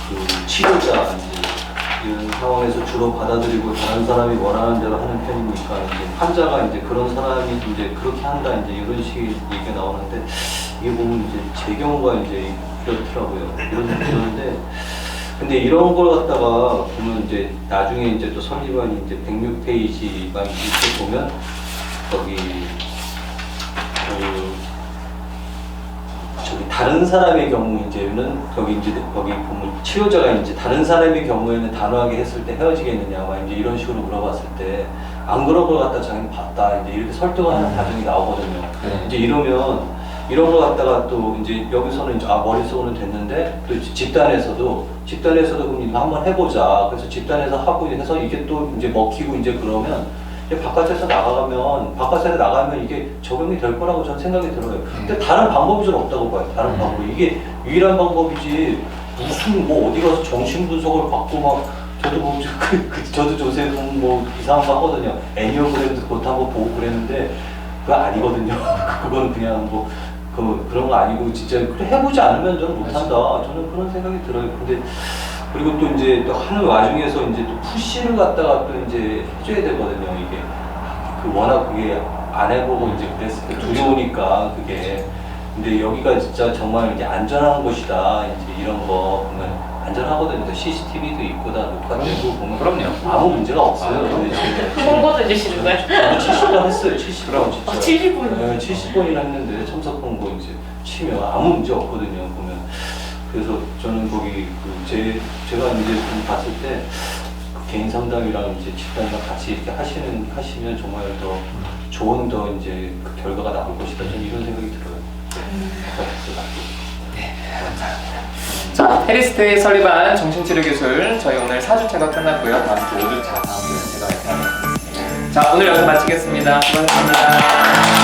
그 치료자 이제 이런 상황에서 주로 받아들이고 다른 사람이 원하는 대로 하는 편이니까 이제 환자가 이제 그런 사람이 이제 그렇게 한다 이제 이런 식의 얘기가 나오는데 이게 보면 이제 제 경우가 이제 이렇더라고요. 이러는데 근데 이런 걸 갖다가 보면 이제 나중에 이제 또 설리반이 이제 106페이지만 이렇게 보면 거기 저기 다른 사람의 경우 이제는 거기 보면 치료자가 이제 다른 사람의 경우에는 단호하게 했을 때 헤어지겠느냐 막 이제 이런 식으로 물어봤을 때 안 그런 걸 갖다 자기는 봤다 이제 이렇게 설득하는 과정이 나오거든요. 이제 이러면 이런 걸 갖다가 또 이제 여기서는 이제 머릿속으로는 됐는데 또 집단에서도 그럼 이거 한번 해보자. 그래서 집단에서 하고 해서 이게 또 이제 먹히고 이제 그러면 이제 바깥에서 나가면 이게 적용이 될 거라고 저는 생각이 들어요. 근데 다른 방법이 좀 없다고 봐요. 다른 방법이 이게 유일한 방법이지 무슨 뭐 어디 가서 정신 분석을 받고 막 저도 뭐 저도 요새 뭐 이상한 거 하거든요. 애니어그램도 그것도 한번 보고 그랬는데 그거 아니거든요. 그건 그냥 뭐 그런 거 아니고 진짜 그래 해보지 않으면 저는 못한다. 저는 그런 생각이 들어요. 근데 그리고 또 이제 또 하는 와중에서 이제 또 푸시를 갖다가 또 이제 해줘야 되거든요. 이게 워낙 그게 안 해보고 이제 그랬을 때 두려우니까 그게. 근데 여기가 진짜 정말 이제 안전한 곳이다. 이제 이런 거 보면 안전하거든요. CCTV도 있고 다 녹화되고 보면 그럼요. 아무 문제가 없어요. 홍보도 해주시는 거예요? 70번 했어요. 70번 진짜. 70번? 네, 70번이나 했는데 참석 홍보 이제 치면 아무 문제 없거든요. 보면. 그래서 저는 거기 제가 이제 좀 봤을 때 개인 상담이랑 이제 집단이랑 같이 이렇게 하시면 정말 더 좋은 이제 그 결과가 나올 것이다. 저는 이런 생각이 들어요. 네, 감사합니다. 자, 해리스테이 설리반 정신치료 기술 저희 오늘 4주차가 끝났고요. 다음 주 5주차 다음 주에 제가 이렇게 하겠습니다. 자, 오늘 여기서 마치겠습니다. 수고하셨습니다.